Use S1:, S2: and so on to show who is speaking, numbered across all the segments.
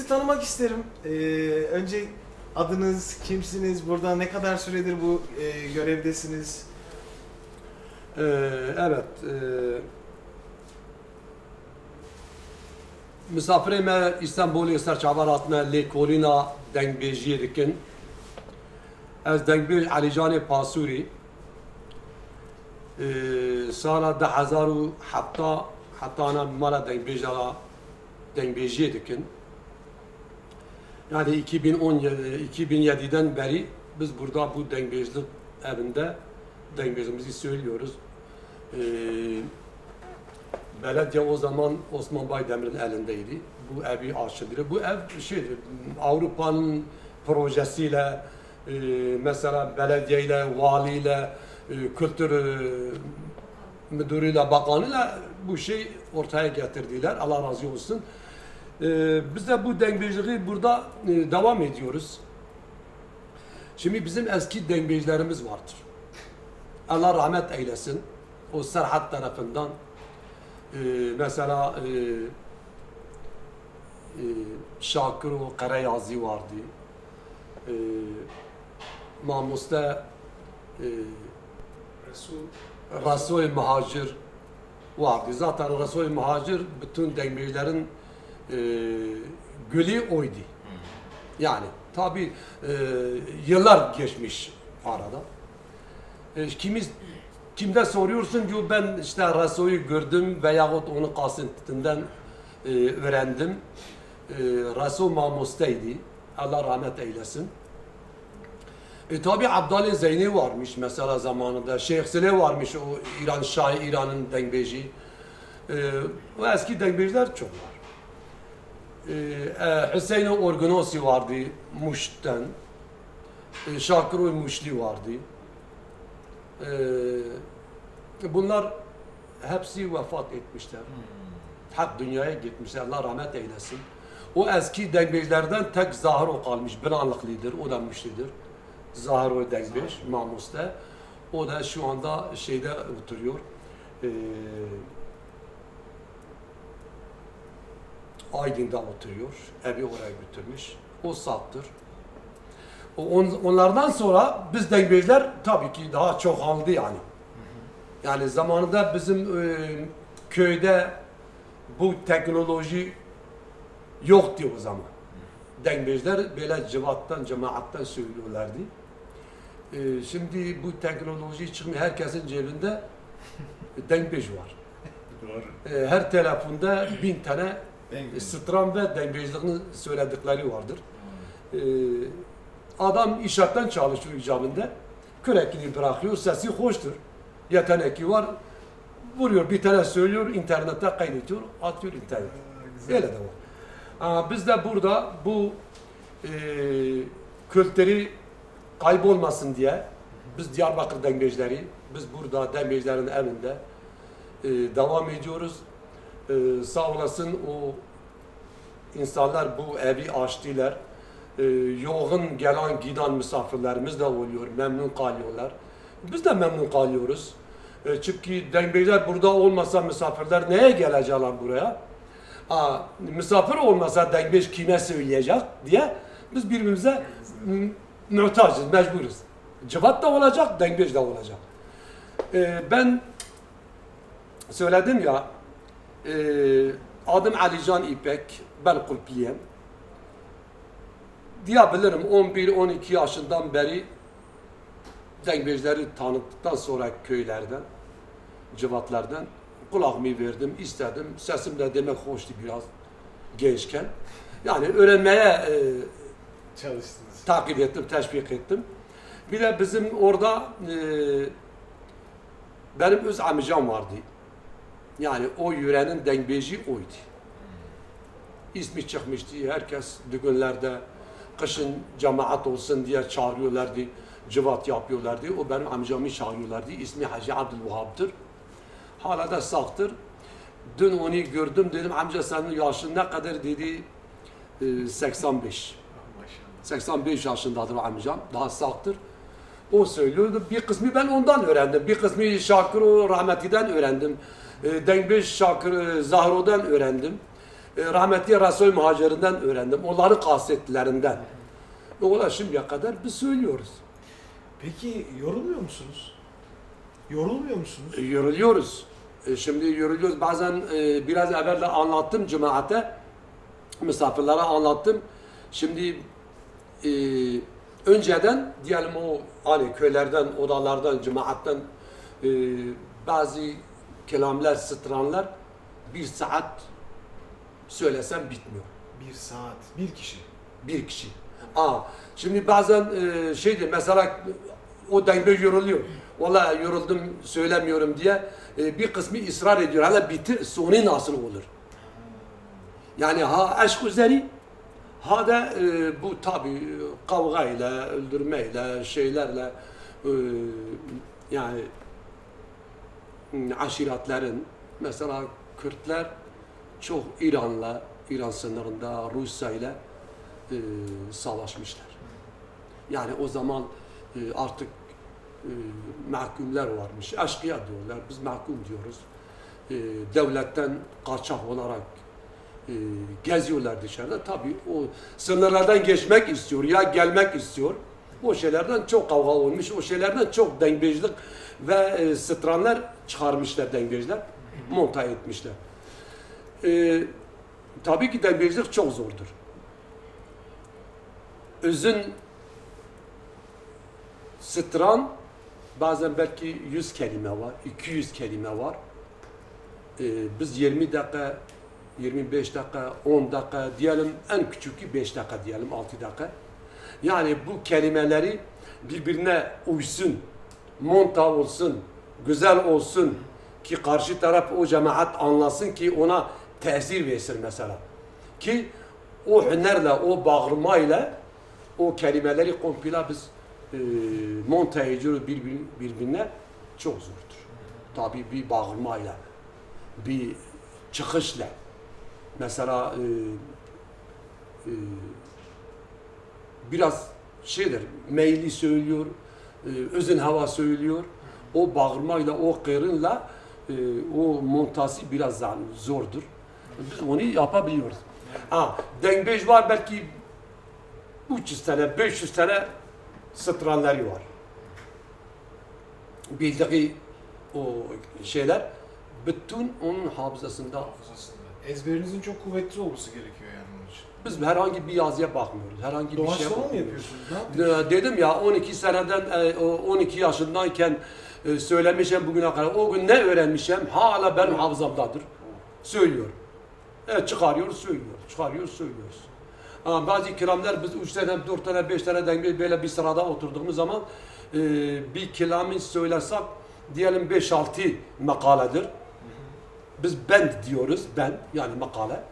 S1: sizi tanımak isterim. Önce adınız, kimsiniz, burada ne kadar süredir bu görevdesiniz?
S2: Evet. Misafirime İstanbul'u serçavar hatına Lekolina dengbêjiyê dikin. Ez dengbêj Alîcanê Pasûrî. Sala 2007 hatana mala dengbêjiyê dikin. Yani 2007'den beri biz burada bu dengbêjlik evinde dengbêjimizi söylüyoruz. Belediye o zaman Osman Baydemir'in elindeydi. Bu evi açıldı. Bu ev Avrupa'nın projesiyle, mesela belediyeyle, valiyle, kültür müdürüyle, bakanıyla bu şey ortaya getirdiler. Allah razı olsun. Biz de bu dengbêjliği burada devam ediyoruz. Şimdi bizim eski dengbêjlerimiz vardır. Allah rahmet eylesin. O Serhat tarafından mesela Şakiro Karayazi vardı. Mamusta Resul Muhacir vardı. Zaten Resul Muhacir bütün dengbêjlerin gülü oydu. Yani tabi yıllar geçmiş arada. Kimde soruyorsun diyor, ben işte Resul'ü gördüm veyahut onu kasıntından öğrendim. Resul Mamusta'ydı. Allah rahmet eylesin. Tabi Abdali Zeyni varmış mesela zamanında. Şeyh Sile varmış, o İran Şahı, İran'ın dengbêji. O eski dengbêjler çok var. Hüseyin Organosi vardı Muş'tan. Şakir Muşli vardı. Bunlar hepsi vefat etmişler. Hak dünyaya gitmişler. Allah rahmet eylesin. O eski dengbêjlerden tek Zahro kalmış. Binanlıklıdır. O da Muşlidir. Zahro dengbêj, Mamus'ta. O da şu anda şeyde oturuyor. Aydın'da oturuyor. Evi oraya götürmüş. O sattır. Onlardan sonra biz dengbêjler tabii ki daha çok aldı yani. Yani zamanında bizim köyde bu teknoloji yoktu o zaman. Dengbêjler böyle civattan, cemaattan söylüyorlardı. Şimdi bu teknoloji çıkmıyor. Herkesin cebinde dengbêj var.
S3: Doğru.
S2: Her telefonda 1000 tane stram ve dengbêjliğini söyledikleri vardır. Adam inşaattan çalışıyor icabında. Kürekini bırakıyor, sesi hoştur. Yeteneği var. Vuruyor, bir tane söylüyor, internette kaydediyor, atıyor internete. Öyle de var. Biz de burada bu kültürü kaybolmasın diye biz Diyarbakır dengbêjleri, biz burada dengbêjlerin evinde devam ediyoruz. Sağ olasın o insanlar bu evi açtılar. Yoğun gelen giden misafirlerimiz de oluyor, memnun kalıyorlar. Biz de memnun kalıyoruz. Çünkü dengbêjler burada olmasa misafirler neye gelecekler buraya? Misafir olmasa dengbêj kime söyleyecek diye biz birbirimize muhtacız, mecburuz. Civat da olacak, dengbêj de olacak. Ben söyledim ya, adım Alican İpek, ben Kulpiyem. Diyebilirim 11-12 yaşından beri dengbêjleri tanıdıktan sonra köylerden, civatlardan kulağımı verdim, istedim. Sesim de demek hoştu biraz gençken. Yani öğrenmeye
S1: Çalıştınız.
S2: takip ettim, teşvik ettim. Bir de bizim orada benim öz amcam vardı. Yani o yörenin dengbêji oydu. İsmi çıkmıştı. Herkes düğünlerde kışın cemaat olsun diye çağırıyorlardı. Civat yapıyorlardı. O benim amcamı çağırıyorlardı. İsmi Hacı Abdülvahap'tır. Hala da sağdır. Dün onu gördüm. Dedim amca senin yaşın ne kadar dedi. 85. 85 yaşındadır amcam. Daha sağdır. O söylüyordu. Bir kısmı ben ondan öğrendim. Bir kısmı Şakir rahmetli'den öğrendim. Dengbêj Şakir Zahro'dan öğrendim. rahmetli Resul Muhacir'inden öğrendim. Onların kasetlerinden. Ola şimdiye kadar biz söylüyoruz.
S1: Peki yorulmuyor musunuz? Yorulmuyor musunuz?
S2: Yoruluyoruz. Şimdi yoruluyoruz. Bazen biraz evvel de anlattım cemaate, misafirlere anlattım. Şimdi önceden diyelim o hani köylerden, odalardan, cemaatten bazı kelamlar, stranlar bir saat söylesem bitmiyor.
S1: Bir saat, bir kişi.
S2: Bir kişi. Şimdi bazen şeydir mesela o denge yoruluyor. Vallahi yoruldum söylemiyorum diye bir kısmı ısrar ediyor. Hala bitir sonu nasıl olur? Yani ha aşk üzeri ha da bu tabi kavgayla, öldürmeyle, şeylerle yani aşiretlerin mesela Kürtler çok İran sınırında Rusya ile savaşmışlar. Yani o zaman artık mahkumlar varmış. Aşkıya diyorlar. Biz mahkum diyoruz. Devletten kaçak olarak geziyorlar dışarıda. Tabii o sınırlardan geçmek istiyor ya gelmek istiyor. O şeylerden çok kavga olmuş. O şeylerden çok dengecilik ve stranlar çıkarmışlar dengeciler. Monta etmişler. Tabii ki dengecilik çok zordur. Özün stran bazen belki 100 kelime var, 200 kelime var. Biz 20 dakika, 25 dakika, 10 dakika diyelim, en küçüğü 5 dakika diyelim, 6 dakika. Yani bu kelimeleri birbirine uysun, monta olsun, güzel olsun ki karşı taraf o cemaat anlasın ki ona tesir versin mesela. Ki o hünerle, o bağırmayla o kelimeleri komple biz monte ediyoruz birbirine çok zordur. Tabii bir bağırmayla, bir çıkışla. Mesela biraz şeydir, meyli söylüyor, özün hava söylüyor. O bağırmayla, o kırınla o montası biraz zordur. Biz onu yapabiliyoruz. Dengbej var belki 300 tane, 500 tane stranları var. Bildiği o şeyler bütün onun hafızasında.
S1: Ezberinizin çok kuvvetli olması gerekiyor yani bunun için.
S2: Biz herhangi bir yazıya bakmıyoruz. Herhangi bir şeye
S1: Doğaçlama mı
S2: bakmıyoruz.
S1: yapıyorsunuz? Ne yapıyorsunuz?
S2: Dedim ya 12 seneden 12 yaşındayken söylemişim bugüne kadar. O gün ne öğrenmişim hala benim hafızamdadır. Söylüyor. Çıkarıyoruz, söylüyoruz. Çıkarıyoruz, söylüyoruz. Bazı kelamlar biz 3 tane, 4 tane, 5 tane denge böyle bir sırada oturduğumuz zaman bir kelamı söylersek diyelim 5-6 makaledir. Biz bend diyoruz, ben yani makale.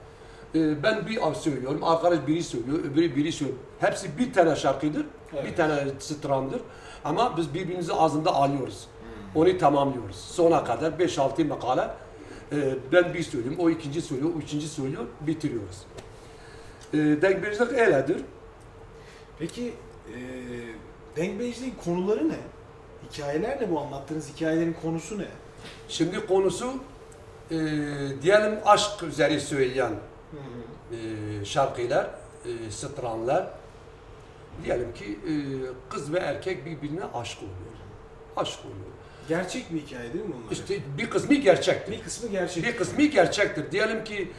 S2: Ben bir söylüyorum, arkadaş biri söylüyor, öbürü biri söylüyor. Hepsi bir tane şarkıdır, evet. Bir tane strandır. Ama biz birbirimizi ağzında alıyoruz. Onu tamamlıyoruz. Sona kadar 5-6 makale. Ben bir söylüyorum, o ikinci söylüyor, o üçüncü söylüyor, bitiriyoruz. Dengbejlik öyledir.
S1: Peki dengbejliğin konuları ne? Hikayeler ne bu anlattığınız hikayelerin konusu ne?
S2: Şimdi konusu diyelim aşk üzeri söyleyen şarkılar, stranlar. Diyelim ki kız ve erkek birbirine aşık oluyor. Aşık oluyor.
S1: Gerçek bir hikaye değil mi bunlar?
S2: İşte bir kısmı gerçektir.
S1: Bir kısmı gerçek.
S2: Bir kısmı gerçektir. Diyelim ki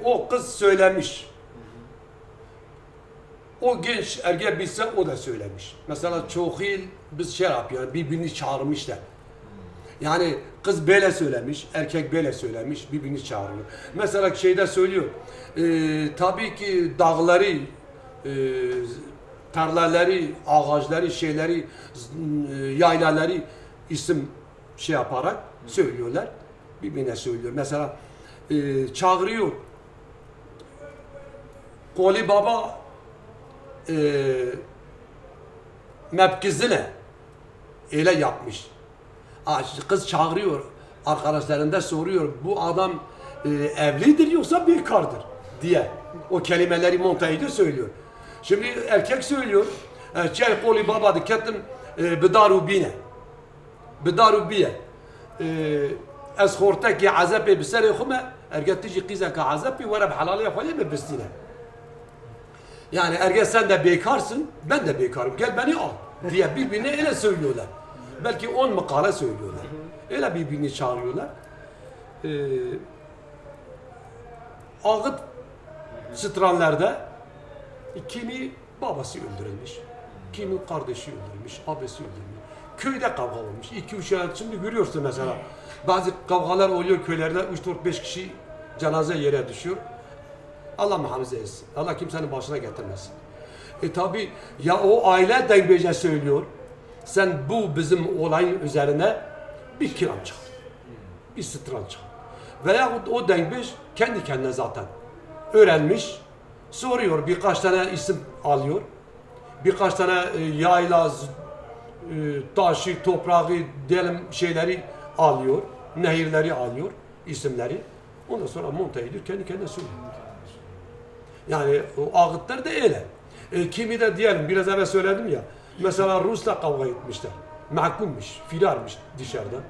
S2: o kız söylemiş. O genç ergen bilse o da söylemiş. Mesela çok yıl biz şey yapıyoruz, birbirini çağırmışlar. Yani kız böyle söylemiş, erkek böyle söylemiş, birbirini çağırıyor. Mesela şeyde söylüyor, tabii ki dağları, tarlaları, ağaçları, şeyleri, yaylaları isim şey yaparak söylüyorlar. Birbirine söylüyor. Mesela çağırıyor. Koli Baba mevkizine öyle yapmış. Kız çağırıyor, arkadaşlarında soruyor, bu adam evlidir yoksa bekardır diye. O kelimeleri monte ediyor, söylüyor. Şimdi erkek söylüyor, çay koli baba dikkatim bidaru bine. Bidaru biye. Ez hortaki azabı biseri khume Ergen tici kızaka azappi ve rab halal yapayım mı bestine. Yani ergen sen de bekarsın, ben de bekarım. Gel beni al diye birbirine öyle söylüyorlar. Belki 10 makale söylüyorlar. Öyle birbirini çağırıyorlar. Ağıt Sıtranlarda kimi babası öldürülmüş, kimi kardeşi öldürülmüş, abisi öldürülmüş. Köyde kavga olmuş. 2-3 yıl şimdi görüyorsun mesela. Bazı kavgalar oluyor köylerde 3-4-5 kişi cenaze yere düşüyor. Allah muhafaza etsin. Allah kimsenin başına getirmesin. Tabi ya o aile dengbece söylüyor. Sen bu bizim olayın üzerine bir kiram çal. Bir sıtran çal. Veya o dengbej kendi kendine zaten öğrenmiş. Soruyor, birkaç tane isim alıyor. Birkaç tane yayla, taşı, toprağı, diyelim şeyleri alıyor. Nehirleri alıyor, isimleri. Ondan sonra monte ediyor, kendi kendine söylüyor. Yani o ağıtlar da öyle. Kimi de diyelim, biraz evvel söyledim ya, mesela Rus'la kavga etmişler. Mahkummuş, firarmış dışarıdan.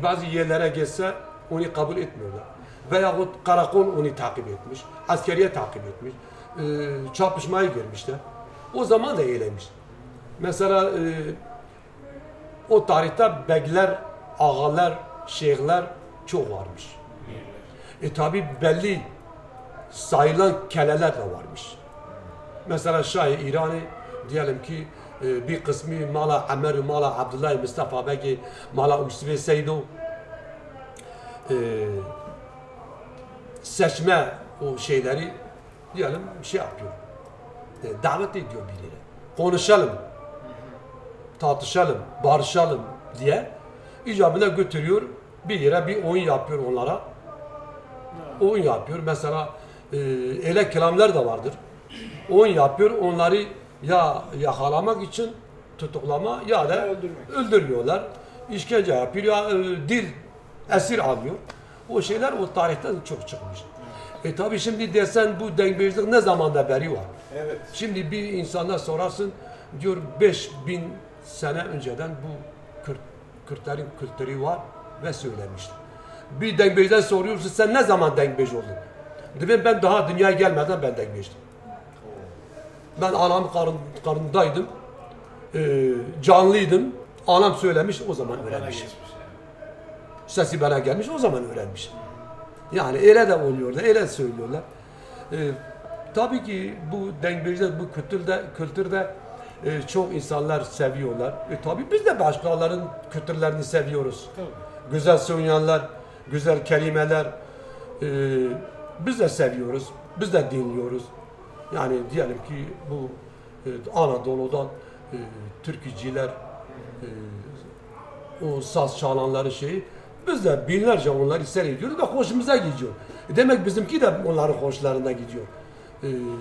S2: Bazı yerlere geçse onu kabul etmiyorlar. Veyahut karakol onu takip etmiş, askeriye takip etmiş, çarpışmaya girmişler. O zaman da öyleymiş. Mesela o tarihte begler, ağalar, şeyhler çok varmış. Tabi belli sayılan keleler de varmış. Mesela Şah-ı İran'ı diyelim ki bir kısmı Mala Ömer, Mala Abdullah Mustafa Begi, Mala Usve Seydo seçme o şeyleri diyelim şey yapıyor. Davet ediyor birileri. Konuşalım, tartışalım, barışalım diye icabına götürüyor. Bir yere bir oyun yapıyor onlara. Oyun yapıyor. Mesela öyle kelamlar da vardır. Oyun yapıyor. Onları ya yakalamak için tutuklama ya da öldürüyorlar. İşkence yapıyor ya dil esir alıyor. O şeyler o tarihten çok çıkmış. Tabi şimdi desen bu dengbejlik ne zamanda beri var?
S1: Evet.
S2: Şimdi bir insana sorarsın diyor 5000 sene önceden bu Kürtlerin kültürü var ve söylemişler. Bir dengbejden soruyorsun sen ne zaman dengbej oldun? Dedim ben daha dünyaya gelmeden ben dengbejdim. Ben anam karnındaydım. Canlıydım. Anam söylemiş o zaman öğrenmişim. Sesi bana gelmiş o zaman öğrenmişim. Yani öyle de oluyor da öyle söylüyorlar. Tabii ki bu dengbejler, bu kültürde çok insanlar seviyorlar. Tabii biz de başkalarının kültürlerini seviyoruz.
S1: Tabii.
S2: Güzel söyleyenler, güzel kelimeler biz de seviyoruz. Biz de dinliyoruz. Yani diyelim ki bu Anadolu'dan türkücüler o saz çalanları şeyi biz de binlerce onları seyrediyoruz ve hoşumuza gidiyor. Demek bizimki de onların hoşlarına gidiyor.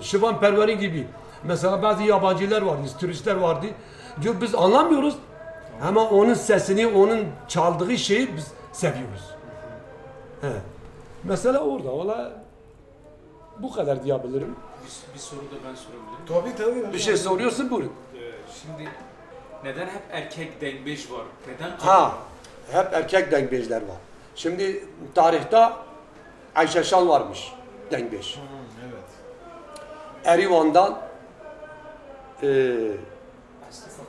S2: Şivan Perveri gibi mesela bazı yabancılar vardı, turistler vardı. Diyor biz anlamıyoruz ama onun sesini, onun çaldığı şeyi biz seviyoruz. He. Mesela orada ola bu kadar diyebilirim.
S3: Bir soru da ben sorabilirim.
S1: Tabii.
S2: Bir şey soruyorsun buyurun.
S3: Şimdi neden hep erkek dengbej var? Neden
S2: Ha, hep erkek dengbejler var. Şimdi tarihte Ayşe Şal varmış dengbej.
S1: Evet.
S2: Erivan'dan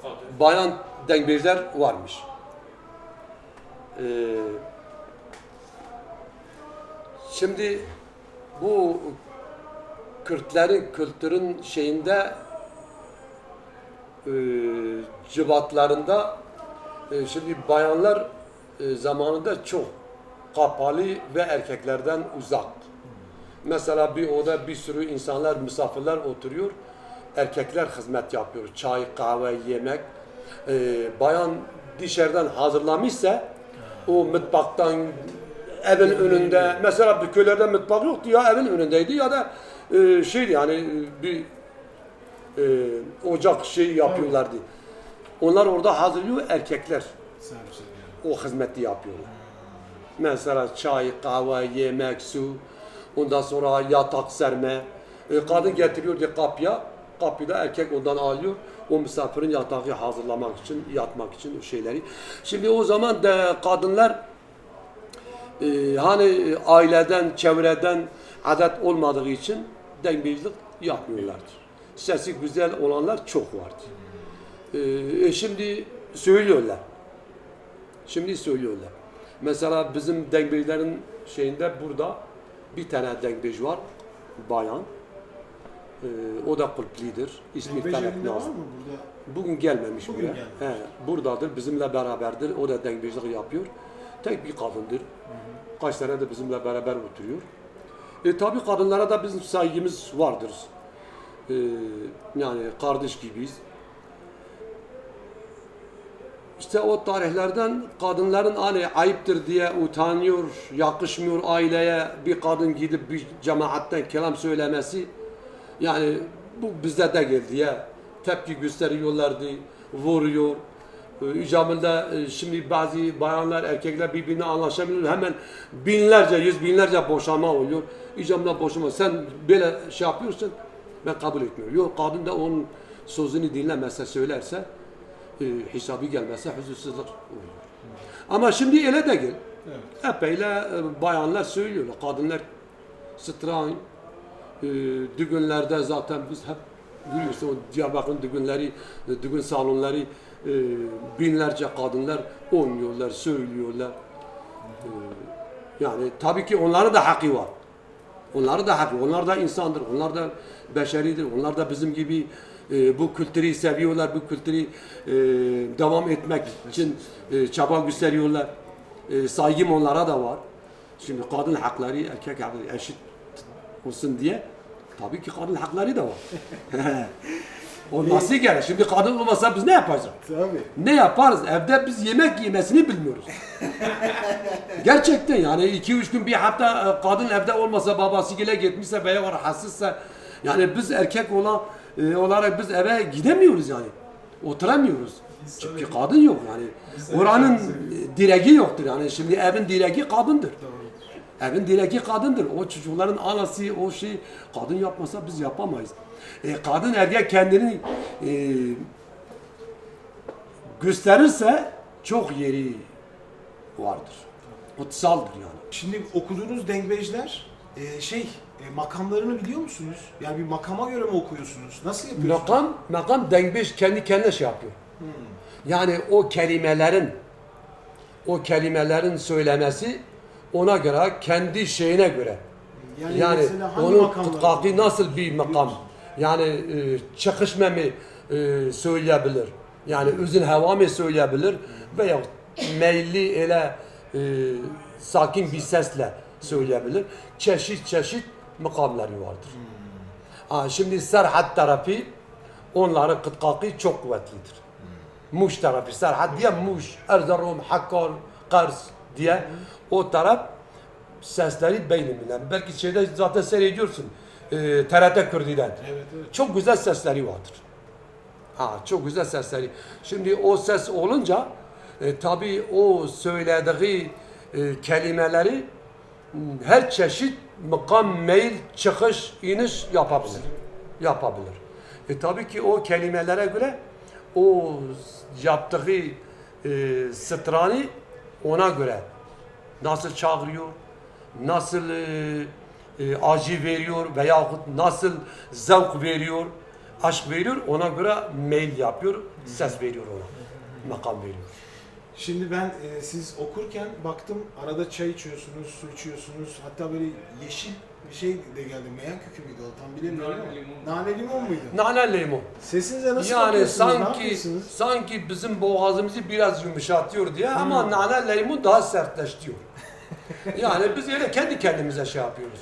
S3: Fakat
S2: bayan dengbejler varmış. Şimdi bu Kürtlerin kültürün şeyinde cıvatlarında şimdi bayanlar zamanında çok kapalı ve erkeklerden uzak. Mesela bir oda bir sürü insanlar, misafirler oturuyor. Erkekler hizmet yapıyor. Çay, kahve, yemek. Bayan dışarıdan hazırlamışsa o mutfaktan evin önünde mesela bir köylerde mutfak yoktu ya evin önündeydi ya da şeydi yani bir ocak şey yapıyorlardı. Onlar orada hazırlıyor erkekler o hizmeti yapıyorlar. Mesela çay, kahve, yemek, su, ondan sonra yatak serme. Kadın getiriyor kapıya, kapıda erkek ondan alıyor. O misafirin yatağı hazırlamak için, yatmak için o şeyleri. Şimdi o zaman da kadınlar Hani aileden, çevreden adet olmadığı için dengbejlik yapmıyorlardır. Sesi güzel olanlar çok vardır. Şimdi söylüyorlar. Şimdi söylüyorlar. Mesela bizim dengbejlerin şeyinde burada bir tane dengbej var, bayan. O da kulplidir. İsmi
S1: Dengbej
S2: Felek
S1: evinde var
S2: Nazım.
S1: mı burada?
S2: Bugün gelmemiş
S1: Bugün
S2: buraya.
S1: gelmemiş.
S2: Buradadır, bizimle beraberdir. O da dengbejlik yapıyor. Tek bir kadındır. Kaç sene de bizimle beraber oturuyor. Tabii kadınlara da bizim saygımız vardır. Yani kardeş gibiyiz. İşte o tarihlerden kadınların hani ayıptır diye utanıyor, yakışmıyor aileye bir kadın gidip bir cemaatten kelam söylemesi. Yani bu bizde de geldi ya. Tepki gösteriyorlardı, vuruyor. İcabında şimdi bazı bayanlar, erkekler birbirine anlaşamıyor. Hemen binlerce, yüz binlerce boşanma oluyor. İcabında boşanma. Sen böyle şey yapıyorsun, ben kabul etmiyorum. Yok, kadın da onun sözünü dinlemezse, söylerse, hesabı gelmezse huzursuzluk oluyor. Ama şimdi öyle de gel.
S1: Evet.
S2: Epeyle bayanlar söylüyorlar. Kadınlar stran, düğünlerde zaten biz hep görüyorsun o Diyarbakır'ın düğünleri, düğün salonları binlerce kadınlar oynuyorlar, söylüyorlar. Yani tabii ki onların da hakkı var. Onların da hakkı, onlar da insandır, onlar da beşeridir, onlar da bizim gibi bu kültürü seviyorlar, bu kültürü devam etmek için çaba gösteriyorlar. Saygım onlara da var. Şimdi kadın hakları, erkek hakları eşit olsun diye tabii ki kadın hakları da var. Olması gerek. Şimdi kadın olmasa biz ne yapacağız?
S1: Tabii.
S2: Ne yaparız? Evde biz yemek yemesini bilmiyoruz. Gerçekten yani 2-3 gün bir hafta kadın evde olmasa babası gele gitmişse veya rahatsızsa yani biz erkek olarak biz eve gidemiyoruz yani. Oturamıyoruz. Çünkü kadın yok yani. Oranın direği yoktur yani. Şimdi evin direği kadındır. Evin direği kadındır. O çocukların anası, o şey kadın yapmasa biz yapamayız. Kadın erkek kendini gösterirse çok yeri vardır. Kutsaldır yani.
S1: Şimdi okuduğunuz dengbejler makamlarını biliyor musunuz? Yani bir makama göre mi okuyorsunuz? Nasıl yapıyorsunuz?
S2: Makam dengbej kendi kendine şey yapıyor. Yani o kelimelerin söylemesi ona göre, kendi şeyine göre. Yani
S1: mesela hangi
S2: onun
S1: makamları-
S2: kıtkakı nasıl bir makam? Yani çakışma mı söyleyebilir? Yani uzun hava mı söyleyebilir? Veya meyilli ile sakin bir sesle söyleyebilir. Çeşit çeşit makamları vardır. Şimdi Serhat tarafı onların kıtkakı çok kuvvetlidir. Muş tarafı, Serhat diye Muş, Erzurum, Hakkari, Kars diye o taraf sesleri beynimden. Belki şeyde zaten seyrediyorsun. TRT Kürdi'den.
S1: Evet, evet.
S2: Çok güzel sesleri vardır. Çok güzel sesleri. Şimdi o ses olunca tabii o söylediği kelimeleri her çeşit makam, meyil, çıkış, iniş yapabilir. Tabii ki o kelimelere göre o yaptığı strani ona göre nasıl çağırıyor, nasıl acı veriyor veyahut nasıl zevk veriyor, aşk veriyor, ona göre meyil yapıyor, ses veriyor ona, makam veriyor.
S1: Şimdi ben siz okurken baktım arada çay içiyorsunuz, su içiyorsunuz. Hatta böyle yeşil bir şey de geldi. Meyan kökü müydü o tam bilemiyorum
S3: Nane
S1: ama.
S3: limon.
S1: Nane limon muydu?
S2: Nane limon.
S1: Sesinize nasıl
S2: Yani
S1: bakıyorsunuz? Ne yapıyorsunuz?
S2: sanki bizim boğazımızı biraz yumuşatıyor diye ama nane limon daha sertleştiriyor. Yani biz öyle kendi kendimize şey yapıyoruz.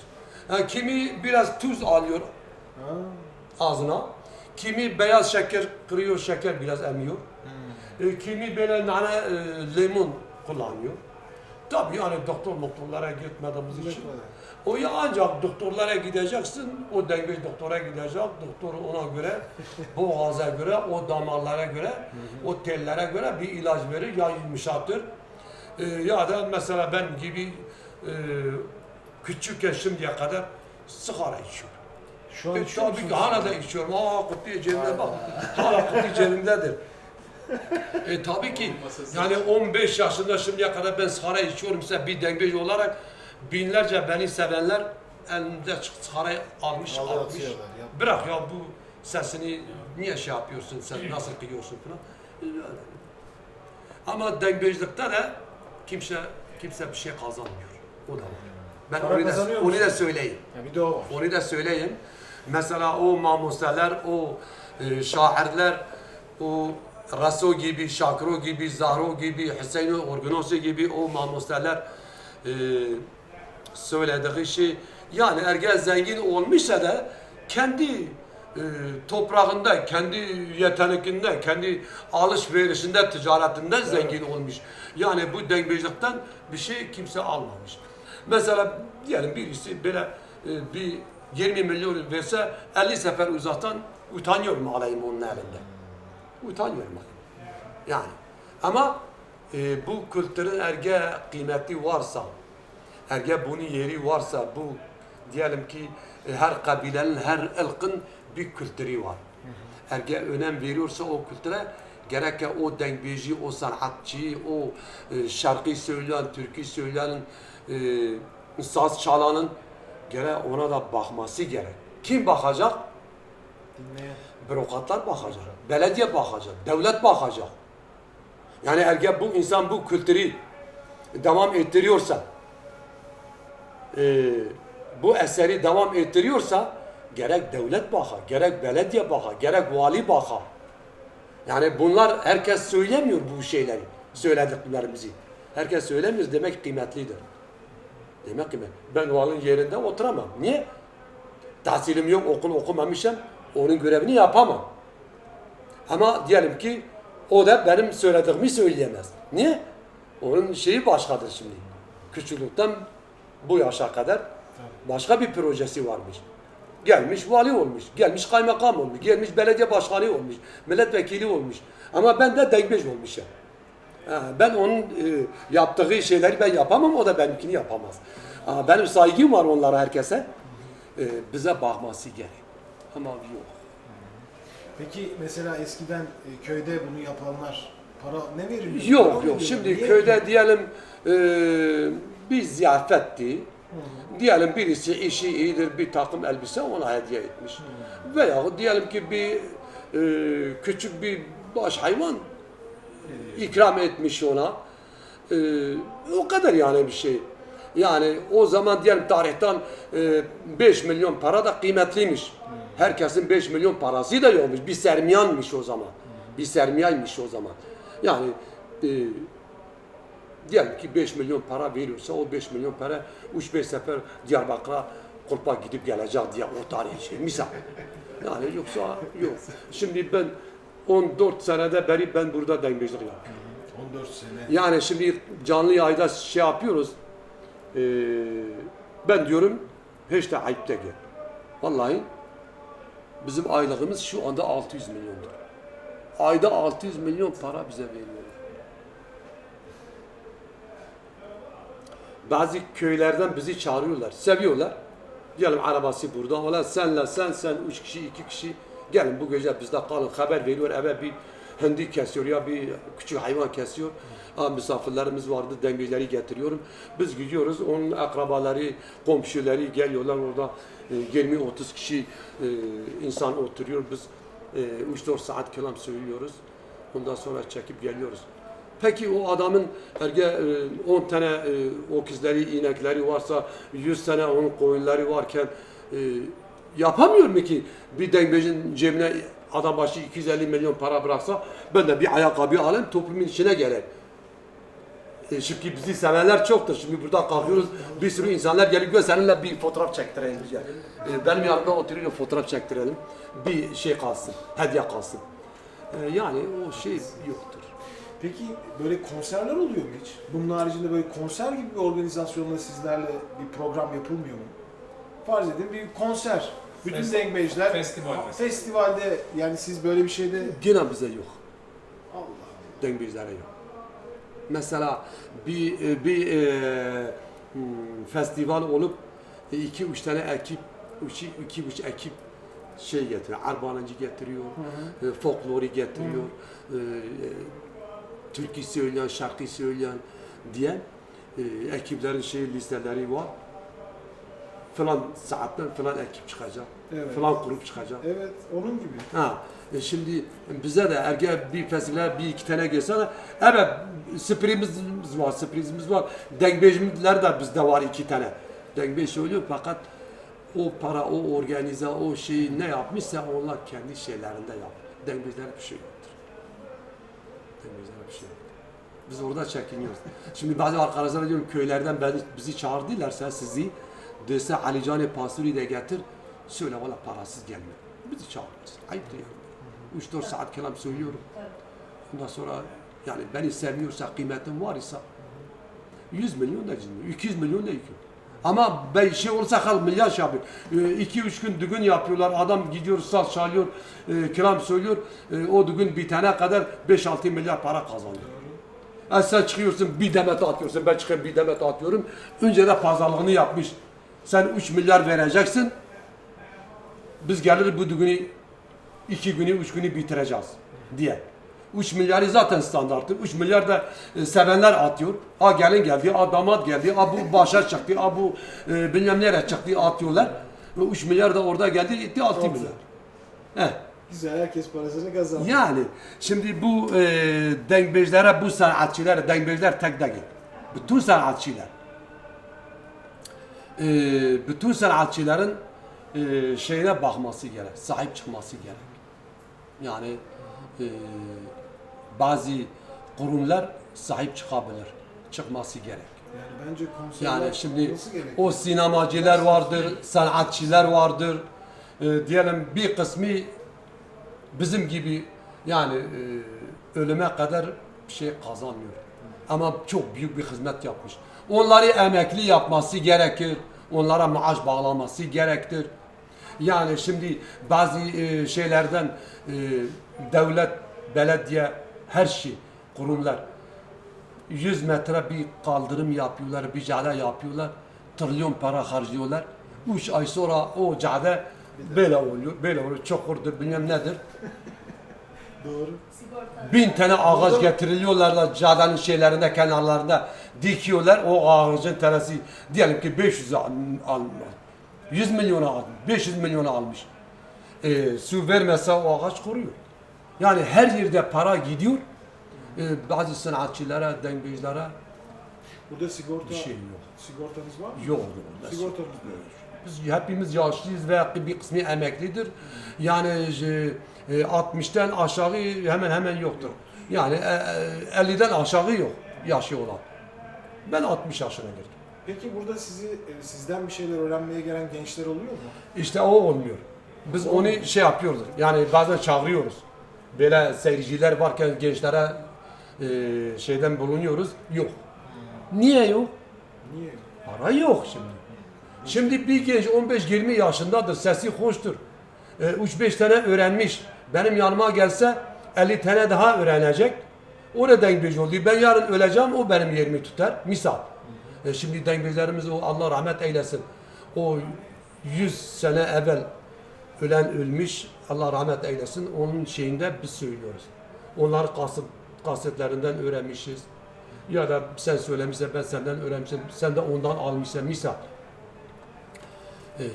S2: Yani kimi biraz tuz alıyor
S1: Ha.
S2: ağzına, kimi beyaz şeker kırıyor, şeker biraz emiyor. Kimi böyle nane limon kullanıyor. Tabii yani doktorlara gitmediğimiz için. O ya ancak doktorlara gideceksin, o dengeli doktora gidecek, doktor ona göre, boğaza göre, o damarlara göre, o tellere göre bir ilaç verir, ya yumuşatır. Ya da mesela ben gibi küçükken şimdiye kadar sigara içiyorum.
S1: Şu an içiyor
S2: Tabii ki
S1: musunuz?
S2: hala da içiyorum. Kutuyu cebimde bak, hala kutu cebimdedir. Tabii ki.
S3: Olması
S2: Yani 15 yaşında şimdiye kadar ben sigara içiyorumsa bir dengeci olarak binlerce beni sevenler elinde sigarayı almış.
S1: Atıyorlar, yap.
S2: Bırak ya bu sesini niye şey yapıyorsun sen nasıl kıyıyorsun falan. Öyle. Ama dengecilikte de kimse bir şey kazanmıyor. O da var. Ben
S1: Para kazanıyor
S2: onu
S1: musun?
S2: da söyleyeyim.
S1: Ya bir de o var.
S2: Onu da söyleyeyim. Mesela o mamuseler, o şairler, o Raso gibi, Şakro gibi, Zahro gibi, Hüseyin Organosu gibi o mamuseler söylediği şey yani eğer zengin olmuşsa da kendi toprağında, kendi yeteneğinde, kendi alışverişinde, ticaretinden zengin olmuş. Yani bu dengbejlikten bir şey kimse almamış. Mesela diyelim birisi böyle bir 20 milyon verse 50 sefer uzaktan utanıyorum alayım onun elinde. Utanıyorum yani. Ama bu kültürün erge kıymeti varsa, erge bunun yeri varsa bu diyelim ki her kabilenin, her ırkın bir kültürü var. Erge önem veriyorsa o kültüre gerek o dengbeci, o sanatçıyı, o şarkı söyleyen, türkü söyleyen, saz çalanın gerek ona da bakması gerek. Kim bakacak?
S1: Dinleyen.
S2: Bürokratlar bakacak, belediye bakacak, devlet bakacak. Yani eğer bu insan bu kültürü devam ettiriyorsa, bu eseri devam ettiriyorsa gerek devlet bakar, gerek belediye bakar, gerek vali bakar. Yani bunlar herkes söylemiyor bu şeyleri, söylediklerimizi. Herkes söylemiyor demek kıymetlidir. Demek ki ben valinin yerinde oturamam. Niye? Tahsilim yok, okul okumamışım, onun görevini yapamam. Ama diyelim ki o da benim söylediğimi söyleyemez. Niye? Onun şeyi başkadır şimdi. Küçüklükten bu yaşa kadar başka bir projesi varmış. Gelmiş vali olmuş, gelmiş kaymakam olmuş, gelmiş belediye başkanı olmuş, milletvekili olmuş. Ama ben de dengbej olmuşum. Ben onun yaptığı şeyleri ben yapamam, o da benimkini yapamaz. Benim saygım var onlara, herkese. Bize bakması gerek. Ama yok.
S1: Peki mesela eskiden köyde bunu yapanlar para ne veriyor?
S2: Yok. Şimdi
S1: Niye?
S2: köyde diyelim bir ziyafetti. Diyelim birisi işi iyidir, bir takım elbise ona hediye etmiş. Veya diyelim ki bir küçük bir baş hayvan ikram etmiş ona. O kadar yani bir şey. Yani o zaman diyelim tarihten 5 milyon para da kıymetliymiş. Herkesin 5 milyon parası da yokmuş. Bir sermiyanmış o zaman. Bir sermiyaymış o zaman. Yani diyelim ki 5 milyon para veriyorsa o 5 milyon para 3-5 sefer Diyarbakır'a kulpa gidip gelecek diye o tarihi şey. Misal. Yani yoksa yok. Şimdi ben 14 senede beri ben burada dengbejlik yapıyorum.
S1: 14 sene.
S2: Yani şimdi canlı yayda şey yapıyoruz. Ben diyorum hiç de ayıp değil. Vallahi bizim aylığımız şu anda 600 milyondur. Ayda 600 milyon para bize veriyorlar. Bazı köylerden bizi çağırıyorlar, seviyorlar. Diyelim arabası burada, ola senle sen 3 kişi 2 kişi gelin bu gece bizde kalın, haber veriyor eve bir hindi kesiyor ya bir küçük hayvan kesiyor. Misafirlerimiz vardı, dengeleri getiriyorum. Biz gidiyoruz, onun akrabaları, komşuları geliyorlar orada 20-30 kişi insan oturuyor. Biz 3-4 saat kelam söylüyoruz. Ondan sonra çekip geliyoruz. Peki o adamın 10 tane okizleri, inekleri varsa, 100 tane onun koyunları varken yapamıyor mu ki bir dengbejin cebine adam başı 250 milyon para bıraksa ben de bir ayakkabı alayım toplumun içine geleyim. Şimdi bizi sevenler çoktur. Şimdi burada kalkıyoruz, bir sürü insanlar geliyor seninle bir fotoğraf çektirelim. Benim yanımda oturuyor fotoğraf çektirelim. Bir şey kalsın, hediye kalsın. Yani o şey yoktur.
S1: Peki böyle konserler oluyor mu hiç? Bunun haricinde böyle konser gibi bir organizasyonla sizlerle bir program yapılmıyor mu? Farz edin bir konser. Bütün dengbejler
S3: Festival mesela.
S1: festivalde yani siz böyle bir şeyde
S2: Yine bize yok.
S1: Allah
S2: Dengbejlere yok. Mesela bir festival olup 2-3 tane ekip, 2-3 ekip şey getiriyor, arbanacı getiriyor, folkloru getiriyor, türkü söyleyen, şarkı söyleyen diye ekiplerin listeleri var. Falan saatten falan ekip çıkacak,
S1: Evet.
S2: falan grup çıkacak.
S1: Evet, onun gibi.
S2: Ha, şimdi bize de erge bir festival bir iki tane gelsene, evet sürprizimiz var. Dengbejler de bizde var iki tane. Dengbej söylüyor fakat o para, o organize, o şeyi ne yapmışsa onlar kendi şeylerinde yap. Dengbejler bir şey yoktur. Dengbejler bir şey yoktur. Biz orada çekiniyoruz. Şimdi bazı arkadaşlar diyorum köylerden bizi çağırdılarsa sizi dese Ali Can'ı Pasuri de getir. Söyle valla parasız gelmiyor. Bizi çağırmışsın. Ayıp diyor. 3-4 saat kelam söylüyorum. Ondan sonra yani beni sevmiyorsa, kıymetim var ise 100 milyon da cimri, 200 milyon da yüküm. Ama ben şey olursa kal milyar şey yapıyor. 2-3 gün düğün yapıyorlar. Adam gidiyor, saz çalıyor, kelam söylüyor. O düğün bitene kadar 5-6 milyar para kazanıyor. Sen çıkıyorsun bir demet atıyorsun, ben çıkıyorum bir demet atıyorum. Önce de pazarlığını yapmış. Sen 3 milyar vereceksin. Biz gelir bu düğünü 2 günü, 3 günü bitireceğiz diye. 3 milyarı zaten standarttır. 3 milyar da sevenler atıyor. Ha gelin geldi, ha damat geldi, ha bu başa çıktı, ha bu bilmem nereye çıktı atıyorlar. Ve 3 milyar da orada geldi, gitti 6 milyar. Heh.
S1: Güzel, herkes parasını kazandı.
S2: Yani şimdi bu dengbejlere, bu sanatçılara, dengbejler tek değil. Bütün sanatçılar. Bütün sanatçıların şeyine bakması gerek, sahip çıkması gerek. Yani bazı kurumlar sahip çıkabilir, çıkması gerek.
S1: Yani bence konserler
S2: Yani şimdi
S1: olması gerek.
S2: o sinemacılar vardır, sanatçılar vardır. Diyelim bir kısmı bizim gibi yani ölüme kadar bir şey kazanmıyor. Ama çok büyük bir hizmet yapmış. Onları emekli yapması gerekir. Onlara maaş bağlaması gerektir. Yani şimdi bazı şeylerden devlet, belediye, her şey, kurumlar 100 metre bir kaldırım yapıyorlar, bir cadde yapıyorlar. Trilyon para harcıyorlar. 3 ay sonra o cadde böyle oluyor, böyle oluyor. Çukurdur, bilmem nedir.
S1: Doğru.
S2: 1000 tane ağaç getiriliyorlar da caddenin şeylerinde, kenarlarında dikiyorlar. O ağacın tanesi diyelim ki 500 almış. 100 milyona almış, 500 milyona almış. Su vermezse o ağaç kuruyor. Yani her yerde para gidiyor. Bazı sanatçılara, dengbejlere
S1: Burada sigorta,
S2: bir şey yok.
S1: sigortanız var mı?
S2: Yok.
S1: Sigortanız da yok.
S2: Biz hepimiz yaşlıyız ve bir kısmı emeklidir. Yani 60'tan aşağı hemen yoktur. Yani 50'den aşağı yok yaşı olan. Ben 60 yaşına girdim.
S1: Peki burada sizden bir şeyler öğrenmeye gelen gençler oluyor mu?
S2: İşte o olmuyor. Biz onu şey yapıyoruz. Yani bazen çağırıyoruz. Böyle seyirciler varken gençlere şeyden bulunuyoruz. Yok. Niye yok?
S1: Niye?
S2: Para yok şimdi. Şimdi bir genç 15-20 yaşındadır, sesi hoştur. 3-5 tane öğrenmiş. Benim yanıma gelse 50 tane daha öğrenecek. O ne dengbej oluyor? Ben yarın öleceğim, o benim yerimi tutar. Misal. Şimdi dengbejlerimiz o Allah rahmet eylesin. O 100 sene evvel ölen ölmüş, Allah rahmet eylesin. Onun şeyinde biz söylüyoruz. Onları kasetlerinden öğrenmişiz. Ya da sen söylemişsen ben senden öğrenmişim, sen de ondan almışsın misal.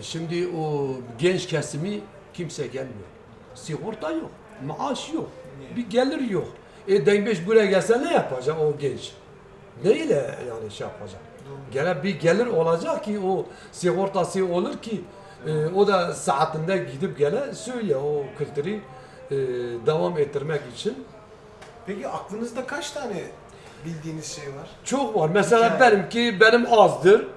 S2: Şimdi o genç kesimi kimse gelmiyor. Sigorta yok, maaş yok, bir gelir yok. Dengbej buraya gelse ne yapacak o genç? Neyle yani şey yapacak? Gene bir gelir olacak ki o sigortası olur ki o da saatinde gidip gele söyle o kültürü devam ettirmek için.
S1: Peki aklınızda kaç tane bildiğiniz şey var?
S2: Çok var. Mesela
S1: Hikaye.
S2: benim azdır.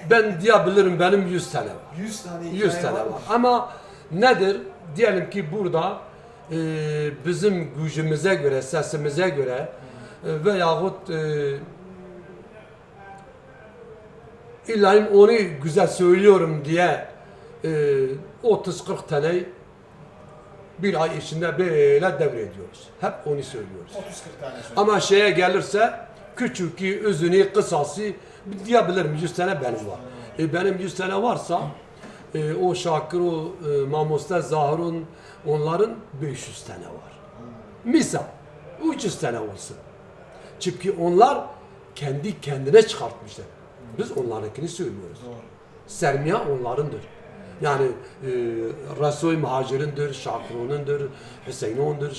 S2: Ben diyebilirim benim 100 tane var.
S1: 100 tane hikaye
S2: 100 tane
S1: var.
S2: var. Ama nedir? Diyelim ki burada bizim gücümüze göre, sesimize göre veyahut illa onu güzel söylüyorum diye 30-40 tane bir ay içinde böyle devrediyoruz. Hep onu söylüyoruz.
S1: 30-40 tane söyle.
S2: Ama şeye gelirse küçükü, üzünü, kısası diyebilirim 100 tane benim var. Benim 100 tane varsa O Şakiro, Mamosta, Zahir'un onların 500 tane var. Misal 300 tane olsun. Çünkü onlar kendi kendine çıkartmışlar. Biz onlarınkini söylüyoruz.
S1: Doğru.
S2: Sermiye onlarındır. Yani Resul Muhacir'indir, Şakiro'nundur, Hüseyin'undur,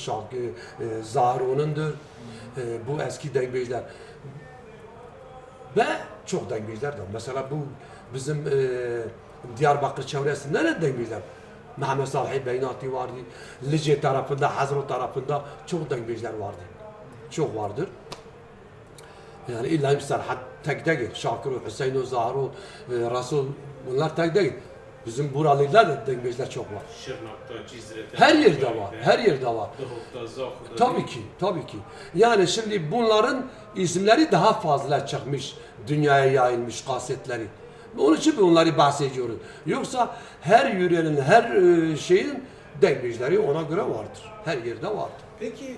S2: Zahir'undur. Bu eski dengbejler. Ve çok dengbejler de. Mesela bu bizim Diyarbakır çevresinde ne dengbejler? Mehmet Salih Beynati vardı. Lice tarafında, Hazro tarafında çok dengbejler vardı. Çok vardır. Yani illa misal tek değil. Şakir, Hüseyin, Zahro, Resul bunlar tek değil. Bizim buralılar da dengbejler çok var.
S3: Şırnak'ta, Cizre'de.
S2: Her yerde var. Her yerde var.
S3: Doğuk'ta, Zaku'da.
S2: Tabii ki, tabii ki. Yani şimdi bunların isimleri daha fazla çıkmış, dünyaya yayılmış kasetleri. Onun için onları bahsediyoruz. Yoksa her yörenin, her şeyin dengbejleri ona göre vardır. Her yerde vardır.
S1: Peki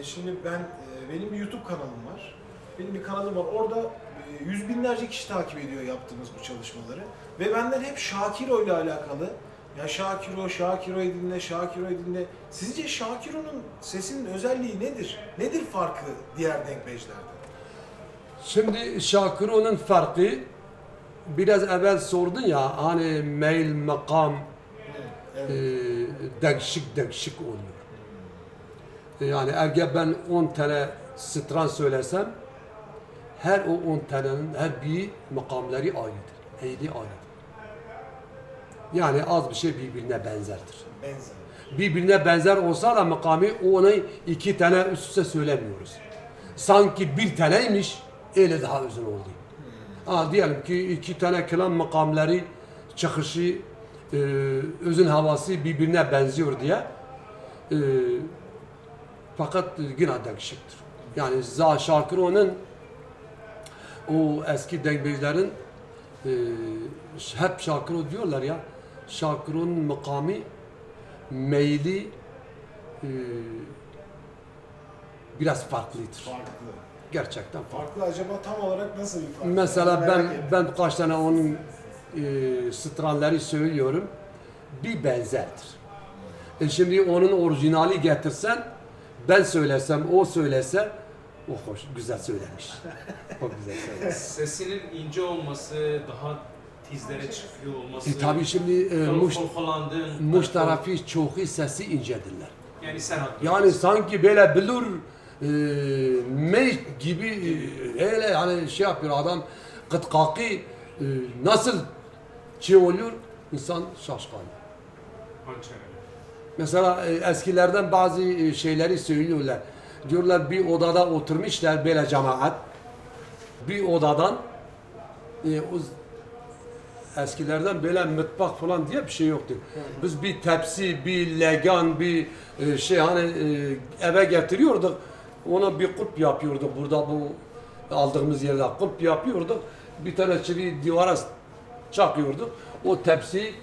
S1: şimdi benim bir YouTube kanalım var. Benim bir kanalım var. Orada yüz binlerce kişi takip ediyor yaptığımız bu çalışmaları. Ve benden hep Şakiro ile alakalı. Ya Şakiro'yu dinle, Şakiro'yu dinle. Sizce Şakiro'nun sesinin özelliği nedir? Nedir farkı diğer denkbejlerden?
S2: Şimdi Şakiro'nun farkı biraz evvel sordun ya hani meyl, makam
S1: Evet.
S2: değişik oluyor. Yani eğer ben 10 tane stran söylesem her o 10 tanenin her bir makamları ayrıdır. Eyli ayrıdır. Yani az bir şey birbirine benzerdir.
S1: Benzer.
S2: Birbirine benzer olsa da makamı onu 2 tane üst üste söylemiyoruz. Sanki bir taneymiş öyle daha uzun oldu. Diyelim ki 2 tane kelam makamları çıkışı özün havası birbirine benziyor diye fakat yine değişiktir. Yani Şakiro'nun o eski dengbejlerin hep Şakiro diyorlar ya, Şakiro'nun makamı meyli biraz farklıdır.
S1: Farklı.
S2: Gerçekten farklı.
S1: Farklı acaba tam olarak nasıl bir farklı?
S2: Mesela
S1: Merak ettim.
S2: ben kaç tane onun stranları söylüyorum. Bir benzerdir. Şimdi onun orijinali getirsen, ben söylesem, o söylese, o hoş, güzel söylemiş. O güzel söylemiş.
S3: Sesinin ince olması, daha tizlere çıkıyor olması.
S2: Tabii şimdi Muş tarafı çoğu sesi incedirler.
S3: Yani sen haklı.
S2: Yani sanki böyle bilur meyt gibi öyle yani şey yapıyor adam kıtkaki nasıl şey oluyor insan şaşkın.
S3: Hançer.
S2: Mesela eskilerden bazı şeyleri söylüyorlar. Diyorlar bir odada oturmuşlar böyle cemaat. Bir odadan eskilerden böyle mutfak falan diye bir şey yoktu. Biz bir tepsi, bir legan, bir şey hani eve getiriyorduk. Ona bir kulp yapıyorduk. Burada bu aldığımız yerde kulp yapıyorduk. Bir tane çivi divara çakıyorduk. O tepsiyi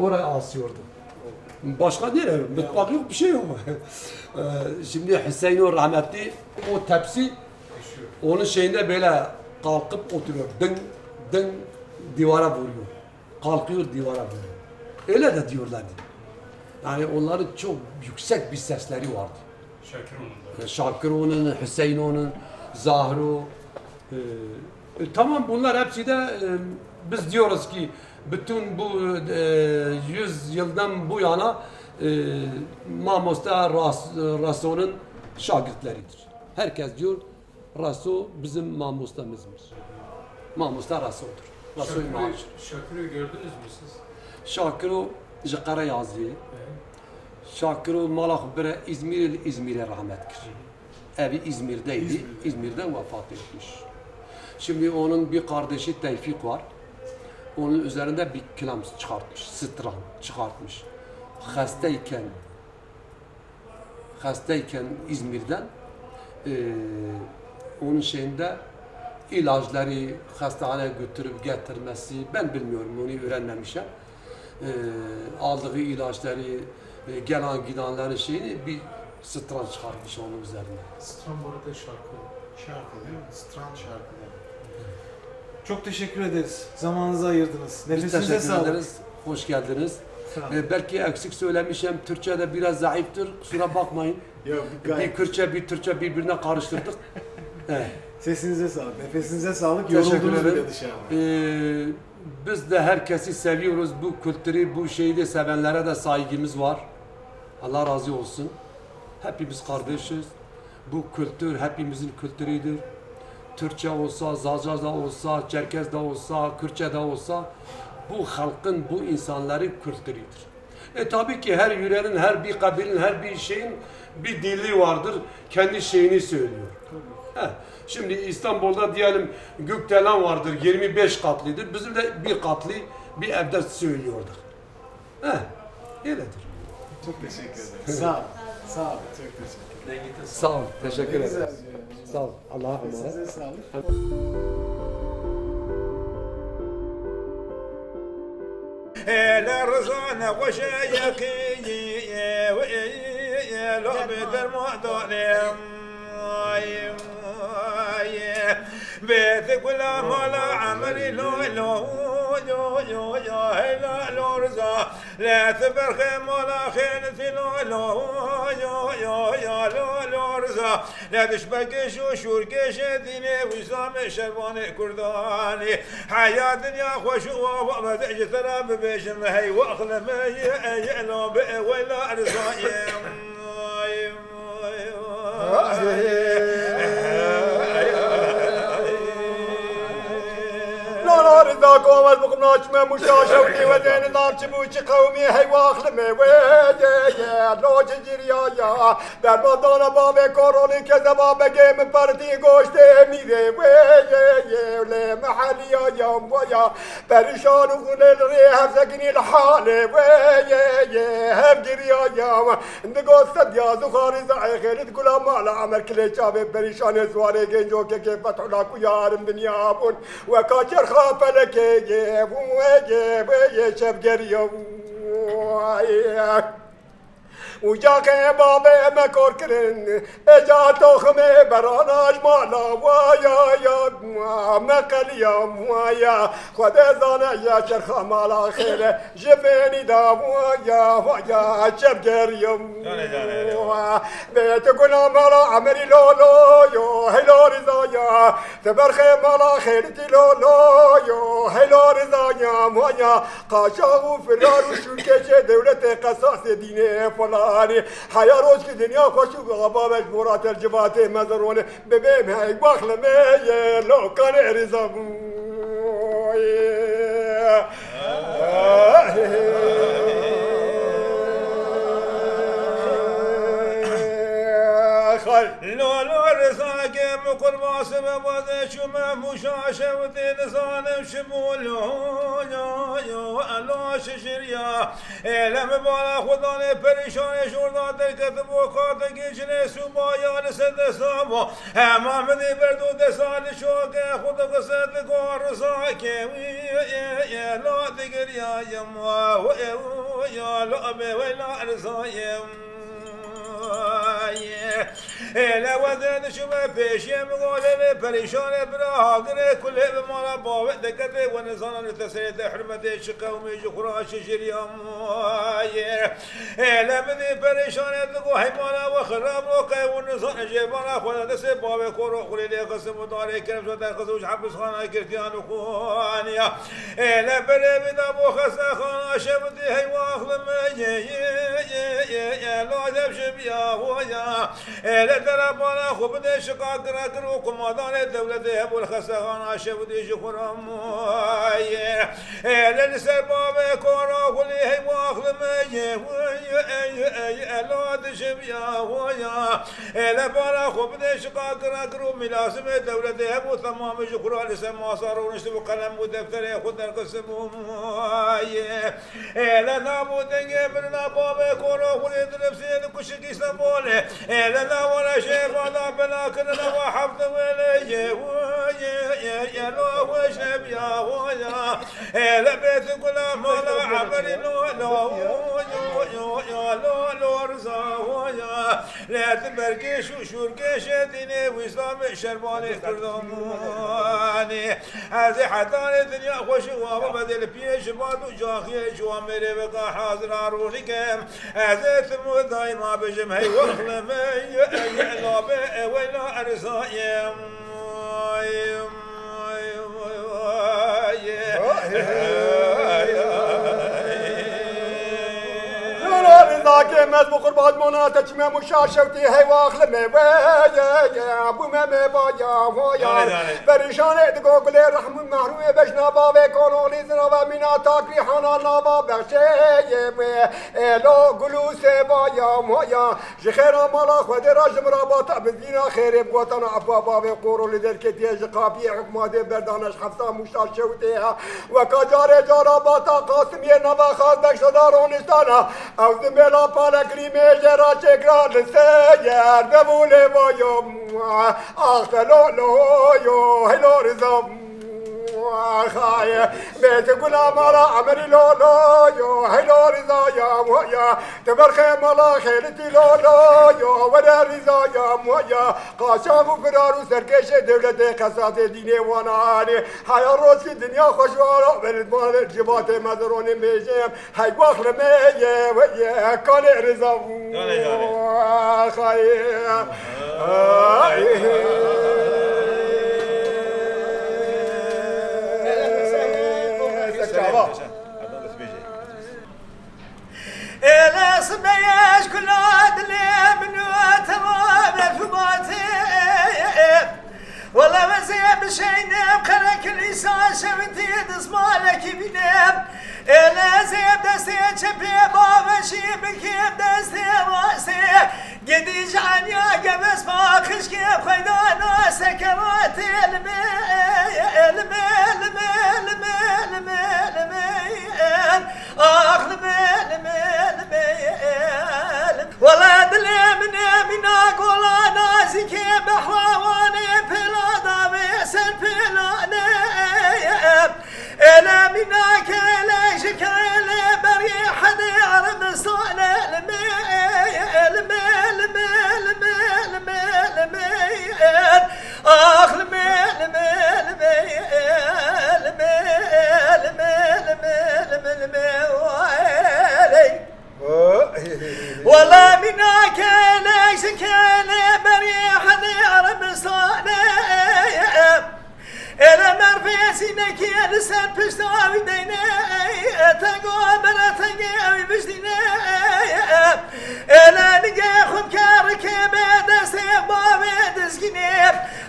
S2: oraya asıyorduk. Başka nereye? Mutfak yok, bir şey yok. Şimdi Hüseyin rahmetli o tepsi onun şeyinde böyle kalkıp oturuyor. Dın divara vuruyor. Kalkıyor divara vuruyor. Öyle de diyorlardı. Yani onların çok yüksek bir sesleri vardı.
S3: Şakiro'nun da.
S2: Şakiro'nun, Hüseyin'in, Zahro. Tamam bunlar hepsi de biz diyoruz ki bütün bu 100 yıldan bu yana Mamosta Rasul'un şagirdleridir. Herkes diyor Rasul bizim Mamosta'mızdır. Mamosta Rasul'dur. Rasul Muhacir.
S3: Şakiro'yu gördünüz mü siz?
S2: Şakiro Jikara yazıyor. Şakiro Malak Bire İzmir'e rahmettir. Evi İzmir'deydi. İzmir'den vefat etmiş. Şimdi onun bir kardeşi Tevfik var. Onun üzerinde bir kelam çıkartmış, stran çıkartmış. Hastayken İzmir'den onun şeyinde ilaçları hastaneye götürüp getirmesi, ben bilmiyorum, onu öğrenmemişim. Aldığı ilaçları, gelen gidenlerin şeyini bir stran çıkartmış onun üzerine.
S3: Stran bu arada
S1: Şarkı değil mi? Strand şarkıları. Çok teşekkür ederiz. Zamanınızı ayırdınız.
S2: Biz
S1: Nefesinize
S2: teşekkür
S1: sağlık.
S2: ederiz. Hoş geldiniz. Belki eksik söylemişim. Türkçe'de biraz zayıftır. Kusura bakmayın.
S1: Yok,
S2: Bir
S1: gayet.
S2: Kürtçe bir Türkçe birbirine karıştırdık. Evet.
S1: Sesinize sağlık, nefesinize sağlık.
S2: Teşekkür
S1: Yoruldunuz
S2: ederim.
S1: bile dışarıda.
S2: Biz de herkesi seviyoruz. Bu kültürü, bu şeyi de sevenlere de saygımız var. Allah razı olsun. Hepimiz kardeşiz. Bu kültür hepimizin kültürüdür. Türkçe olsa, Zazaca olsa, Çerkez de olsa, Kürtçe de olsa bu halkın, bu insanların kültürüdür. Tabii ki her yörenin, her bir kabilenin, her bir şeyin bir dili vardır. Kendi şeyini söylüyor. He. Şimdi İstanbul'da diyelim gökdelen vardır, 25 katlıdır. Bizim de bir katlı bir evde söylüyorduk. He. Öyledir.
S1: Çok teşekkür ederim. Sağ olun. Sağ olun. Çok teşekkür ederim.
S2: Sağ ol, teşekkür
S1: Ne
S2: ederim.
S1: güzel.
S2: Sağ ol. Allah'a emanet.
S1: Size sağlık.
S4: لا رزانا وشايقي لعبة المعدن بيتك ولا مالا عمري لو رزا لا تبرخي مالا خينتي لو رزا لا تشبك شو ديني وسام شرباني كرداني حياة دنيا خوشوا وما تجي ترى ببيشم هي واخلم يلو ولا رزا
S5: لا رضا قومت بكم ناجمة مشاشة ودي ودين نام تبوش قومي هي واخلمي ويا لو تجريا يا در بدانا بابي كوروني كذا بابي جيم بردي گوشت ميري ويا لي محليا يا ويا برشان وخون الريح سكني الحال ويا هب جريا يا نقصد يا زخاري زعي خير تقول ما لا عمر كل شاب برشان سواري جنجو كيف فتح لك يا رم دنيا بون وكاشر خافلك يجيب ويجيب يشب جريو وجاك بابا مكور كرن اجا تخمي براناج مالا ويا يا مقل يا ويا خد زانا يا شرخ مالا خير جفيني دا ويا شب جريو بيت قنا مالا عمري لولو يو هلو رزايا تبرخي مالا خيرتي لولو يو هلو رزايا ويا قاشاو فرار وشوكيش دولة قصاص ديني فلاني حيا روز في دنيا خوشو غبابش مرات الجبات مزرون ببيم هاي واخلمي لو كان رزا
S4: لولو رزاق مقربا سبب شما مشاشة ودين صانم شمولو الله شجريا لم بالا خداني پریشان شوردا در کتب و کارت گیجنه سوبایا نسد سامو همام دی بردو دسال شوکه خود قصد کار ساکه لا دیگر یا یما یا لعبه ولا رزایم لا وزن شما پیشی مقاله پریشان برا گره کله بمالا باوه دکته و نزانا نتسرید حرمت شقومی جخراش جریم لا بدی پریشان دکو حیمانا و خراب روکه و نزان جیبانا خود دست باوه کورو خولی قسم و داره کرم شو در قصوش حبس خانه کرتیان و خوانیا لا بره بیدا بو خسته خانه شبدی حیوا اخلم لا دبش بیا ویا لا ترى بانا خوب ده شقاق راكر وقمادان دولة ابو الخسخان عشب دي جخرم لا نسباب كورا كل هي واخل لا دشبيا ويا لا بانا خوب ده شقاق راكر ملازم دولة ابو تمام جخرا لسما صار ونشتب قلم ودفتر خد القسم لا نابو دنجي من ناباب كورا كل نفسي كشك اسطنبول لا ولا شيء فانا بلا كنا وحفظ ولا يا لو وشب يا ويا لا بيت كل ما لا عمري لو رزا ويا لا تبركش وشركشتني وإسلام شرباني كرداني هذه حتى الدنيا خوش وبدل بيش بادو جاخي شو أمري بقى حاضر عرونك هذا ثم دايما بجم هي وخلم يلا ولا أرزايم
S5: ذاك مز بقربات مناتج ما مشاشوتي هي واخلمي ويا ابو ما بايا ويا بريشان تقول لي رحم المحروم بجنا بابي كونولي زنوا منا تاكري حنا نوا بشي لو قلوس بايا ويا جخير مالا خد راج مرابط بدينا خير بوطن ابا بابي قورولي دركتي جقابي حكمات بردانش حفصه مشاشوتي وكجار جرابات قاسم ينوا خاص بشدارونستانا او زميلا بالا كريمي جرا شكرا للسير دبولي بايوم اختلو لو يو هلو رزم خايا بيت قلا مالا عمري لو يو هلو رزا يا مويا تبرخي مالا خيلتي لو يو ودا رزا يا مويا قاشام فرارو سركش دولة قصات ديني واناني حيا روز في الدنيا خوشوارا بلد مال جباتي مدروني ميجيم هاي واخر ميجي ويا كالي رزا خايا
S6: إلا صبيش كل عدلي من تمام فماتي والله ما زيب شي نام خلك الإنسان شفتي دسمالك بنام إلا زيب دستي شبي بابا شي بكيب دستي راسي قدي جعل يا قبس فاخش كيف خيدانا سكرات ولد من أقول أنا زكي بحواني بلا دامي سن بلا أنا منك ليش كيلي بريح دير مصال ولا منك ليش كيلي بريح دير مصال أنا مرفيسي نكي لسان بشتاوي دينا تقوى بلا تقوي بشتنا أنا نقا خد كاركي بدستي بابي دسكني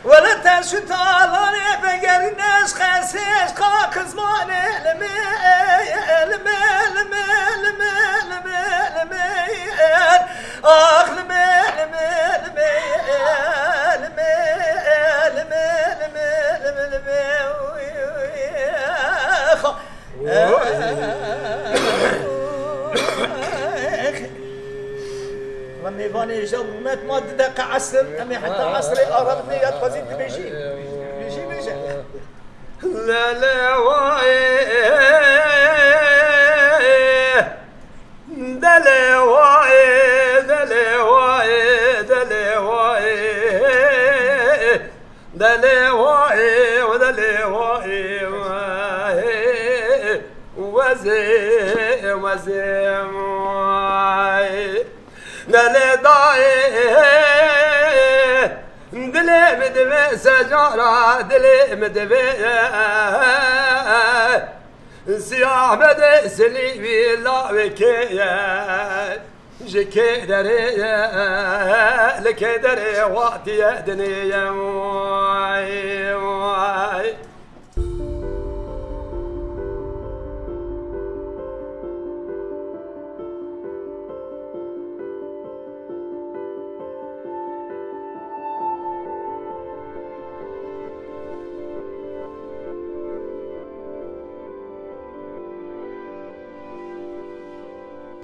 S6: ولا تنشو طالاني بقر الناس خاسيش قاق زماني آخ رمي فاني جمت ما تدق عسر أمي حتى عسري أربني يتخزين بيجي
S4: لا لا واي دلي واي دلي واي دلي واي دلي واي ودلي واي وزي وزي واي دلي ضاي دلي مدبي سجارة دلي مدبي سياح بدي سليبي لا بكي جكي دري لكي دري وقتي دنيا واي واي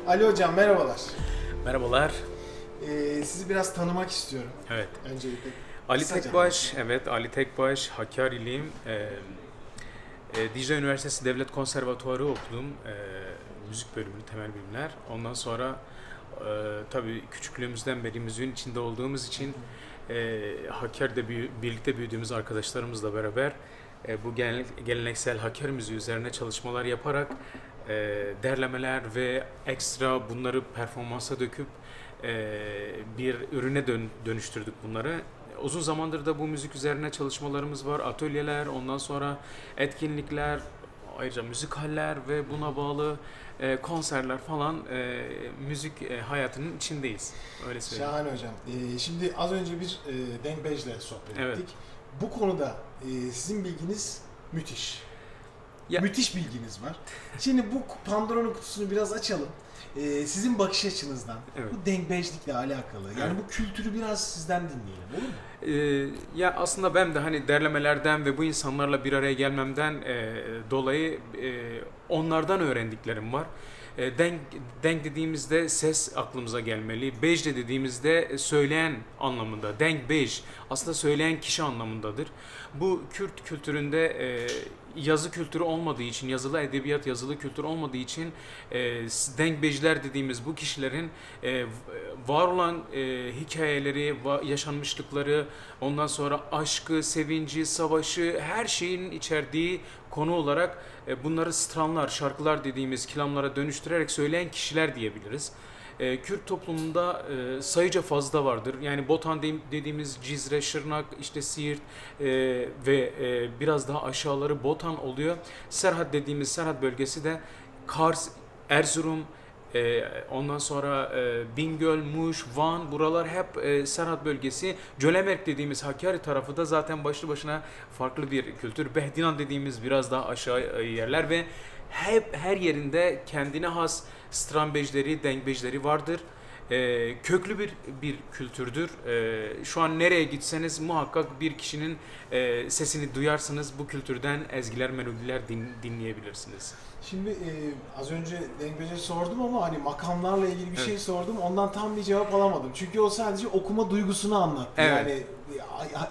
S1: Ali Hocam merhabalar.
S3: Merhabalar.
S1: Sizi biraz tanımak istiyorum
S3: Evet.
S1: öncelikle.
S3: Ali
S1: Kısaca
S3: Tekbaş, evet Ali Tekbaş, Hakkâriliyim. Dicle Üniversitesi Devlet Konservatuarı okudum. Müzik bölümünü, temel bilimler. Ondan sonra Tabii küçüklüğümüzden beri müziğin içinde olduğumuz için Hakkari'de birlikte büyüdüğümüz arkadaşlarımızla beraber bu geleneksel Hakkari müziği üzerine çalışmalar yaparak derlemeler ve ekstra bunları performansa döküp bir ürüne dönüştürdük bunları. Uzun zamandır da bu müzik üzerine çalışmalarımız var. Atölyeler, ondan sonra etkinlikler, ayrıca müzikaller ve buna bağlı konserler falan müzik hayatının içindeyiz. Öyle söyleyeyim.
S1: Şahane hocam. Şimdi az önce bir Dengbej'le sohbet
S3: Evet.
S1: ettik. Bu konuda sizin bilginiz müthiş.
S3: Ya-
S1: Müthiş bilginiz var. Şimdi bu Pandora'nın kutusunu biraz açalım. Sizin bakış açınızdan
S3: Evet.
S1: bu Dengbej'likle alakalı. Yani
S3: Evet.
S1: bu kültürü biraz sizden dinleyelim, olur mu?
S3: Ya aslında ben de hani derlemelerden ve bu insanlarla bir araya gelmemden dolayı onlardan öğrendiklerim var. Denk dediğimizde ses aklımıza gelmeli. Bej de dediğimizde söyleyen anlamında. Denk bej aslında söyleyen kişi anlamındadır. Bu Kürt kültüründe yazı kültürü olmadığı için, yazılı edebiyat, yazılı kültür olmadığı için denk bejler dediğimiz bu kişilerin var olan hikayeleri, yaşanmışlıkları, ondan sonra aşkı, sevinci, savaşı, her şeyin içerdiği konu olarak bunları stranlar, şarkılar dediğimiz kelamlara dönüştürerek söyleyen kişiler diyebiliriz. Kürt toplumunda sayıca fazla vardır. Yani Botan dediğimiz Cizre, Şırnak, işte Siirt ve biraz daha aşağıları Botan oluyor. Serhat dediğimiz Serhat bölgesi de Kars, Erzurum, ondan sonra Bingöl, Muş, Van, buralar hep Serhat bölgesi. Cölemerk dediğimiz Hakkari tarafı da zaten başlı başına farklı bir kültür. Behdinan dediğimiz biraz daha aşağı yerler ve hep her yerinde kendine has stranbejleri, dengbejleri vardır. Köklü bir kültürdür. Şu an nereye gitseniz muhakkak bir kişinin sesini duyarsınız. Bu kültürden ezgiler, melodiler dinleyebilirsiniz.
S1: Şimdi az önce Dengbej'e sordum ama hani makamlarla ilgili bir
S3: Evet.
S1: şey sordum. Ondan tam bir cevap alamadım. Çünkü o sadece okuma duygusunu anlattı.
S3: Evet.
S1: Yani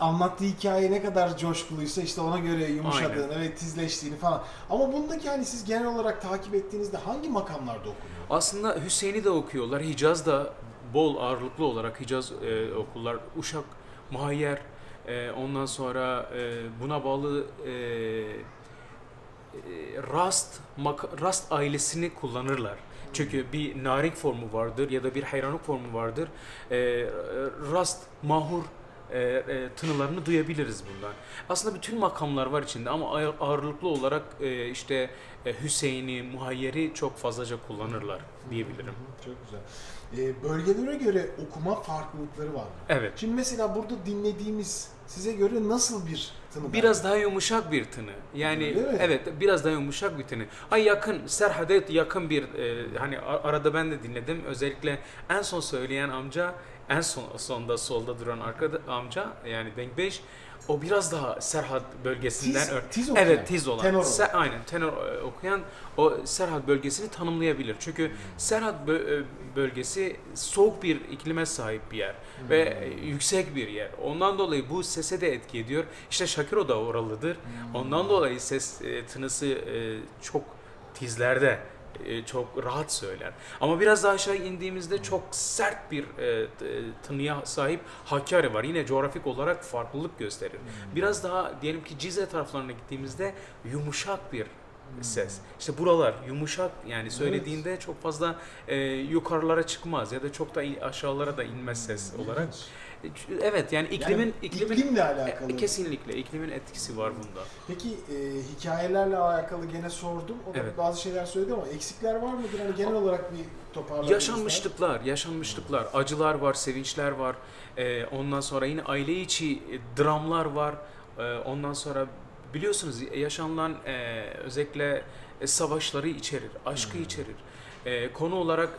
S1: anlattığı hikaye ne kadar coşkuluysa işte ona göre yumuşadığını ve tizleştiğini falan. Ama bundaki hani siz genel olarak takip ettiğinizde hangi makamlarda okunuyor?
S3: Aslında Hüseyin'i de okuyorlar. Hicaz'da bol ağırlıklı olarak Hicaz okullar. Uşak, Muhayyer, ondan sonra buna bağlı Rast ailesini kullanırlar. Çünkü bir narik formu vardır ya da bir hayranlık formu vardır. Rast, mahur tınılarını duyabiliriz bundan. Aslında bütün makamlar var içinde ama ağırlıklı olarak işte Hüseyin'i, Muhayyer'i çok fazlaca kullanırlar diyebilirim.
S1: Çok güzel. Bölgelere göre okuma farklılıkları var mı?
S3: Evet.
S1: Şimdi mesela burada dinlediğimiz size göre nasıl bir tını?
S3: Biraz daha yumuşak bir tını. Yani
S1: Öyle mi?
S3: evet biraz daha yumuşak bir tını. Yakın, Serhat'e yakın bir hani arada ben de dinledim. Özellikle en son söyleyen amca, en sonda solda duran amca yani Dengbej o biraz daha Serhat bölgesinden
S1: Tiz okuyan.
S3: evet tiz olan.
S1: Tenor olan.
S3: Aynen tenor okuyan o Serhat bölgesini tanımlayabilir. Çünkü Serhat bölgesi soğuk bir iklime sahip bir yer ve yüksek bir yer. Ondan dolayı bu sese de etki ediyor. İşte Şakiro da oralıdır. Ondan dolayı ses tınısı çok tizlerde çok rahat söyler. Ama biraz daha aşağı indiğimizde çok sert bir tınıya sahip Hakkari var. Yine coğrafik olarak farklılık gösterir. Biraz daha diyelim ki Cizre taraflarına gittiğimizde yumuşak bir ses. İşte buralar yumuşak yani söylediğinde çok fazla yukarılara çıkmaz ya da çok da aşağılara da inmez ses olarak. Evet yani
S1: iklimle alakalı.
S3: Kesinlikle iklimin etkisi var bunda.
S1: Peki hikayelerle alakalı gene sordum. O da
S3: Evet.
S1: bazı şeyler söyledi ama eksikler var mıdır? Hani genel olarak bir toparladığınızda.
S3: Yaşanmışlıklar, acılar var, sevinçler var. Ondan sonra yine aile içi dramlar var. Ondan sonra biliyorsunuz yaşanılan özellikle savaşları içerir, aşkı içerir. Konu olarak